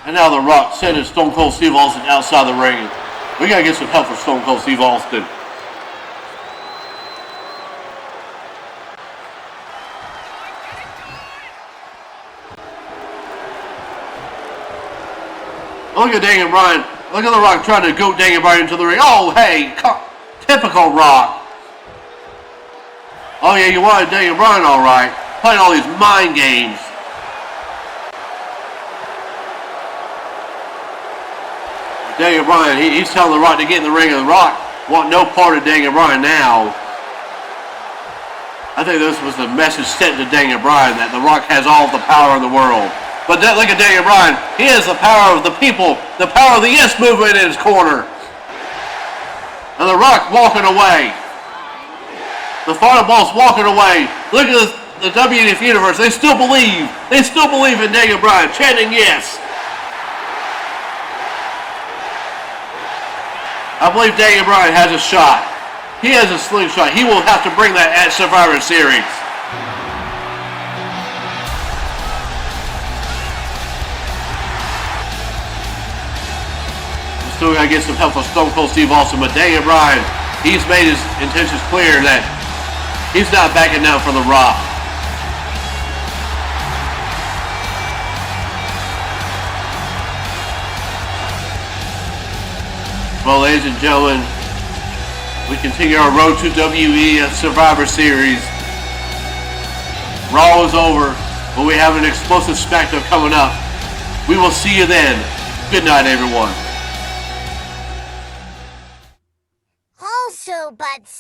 And now The Rock sending Stone Cold Steve Austin outside the ring. We gotta get some help for Stone Cold Steve Austin. Look at Daniel Bryan. Look at The Rock trying to goat Daniel Bryan into the ring. Oh, hey, Typical Rock. Oh yeah, you wanted Daniel Bryan, all right. Playing all these mind games. Daniel Bryan, he's telling The Rock to get in the ring, and The Rock want no part of Daniel Bryan now. I think this was the message sent to Daniel Bryan, that The Rock has all the power in the world. But look at Daniel Bryan. He has the power of the people, the power of the Yes Movement in his corner. And The Rock walking away. The Fireball's walking away. Look at the WEDF Universe. They still believe. They still believe in Daniel Bryan, chanting yes. I believe Daniel Bryan has a shot. He has a slingshot. He will have to bring that at Survivor Series. Still got to get some help from Stone Cold Steve Austin, but Daniel Bryan, he's made his intentions clear that he's not backing down for The Rock. Well, ladies and gentlemen, we continue our road to WEDF Survivor Series. Raw is over, but we have an explosive SmackDown coming up. We will see you then. Good night, everyone. Also, but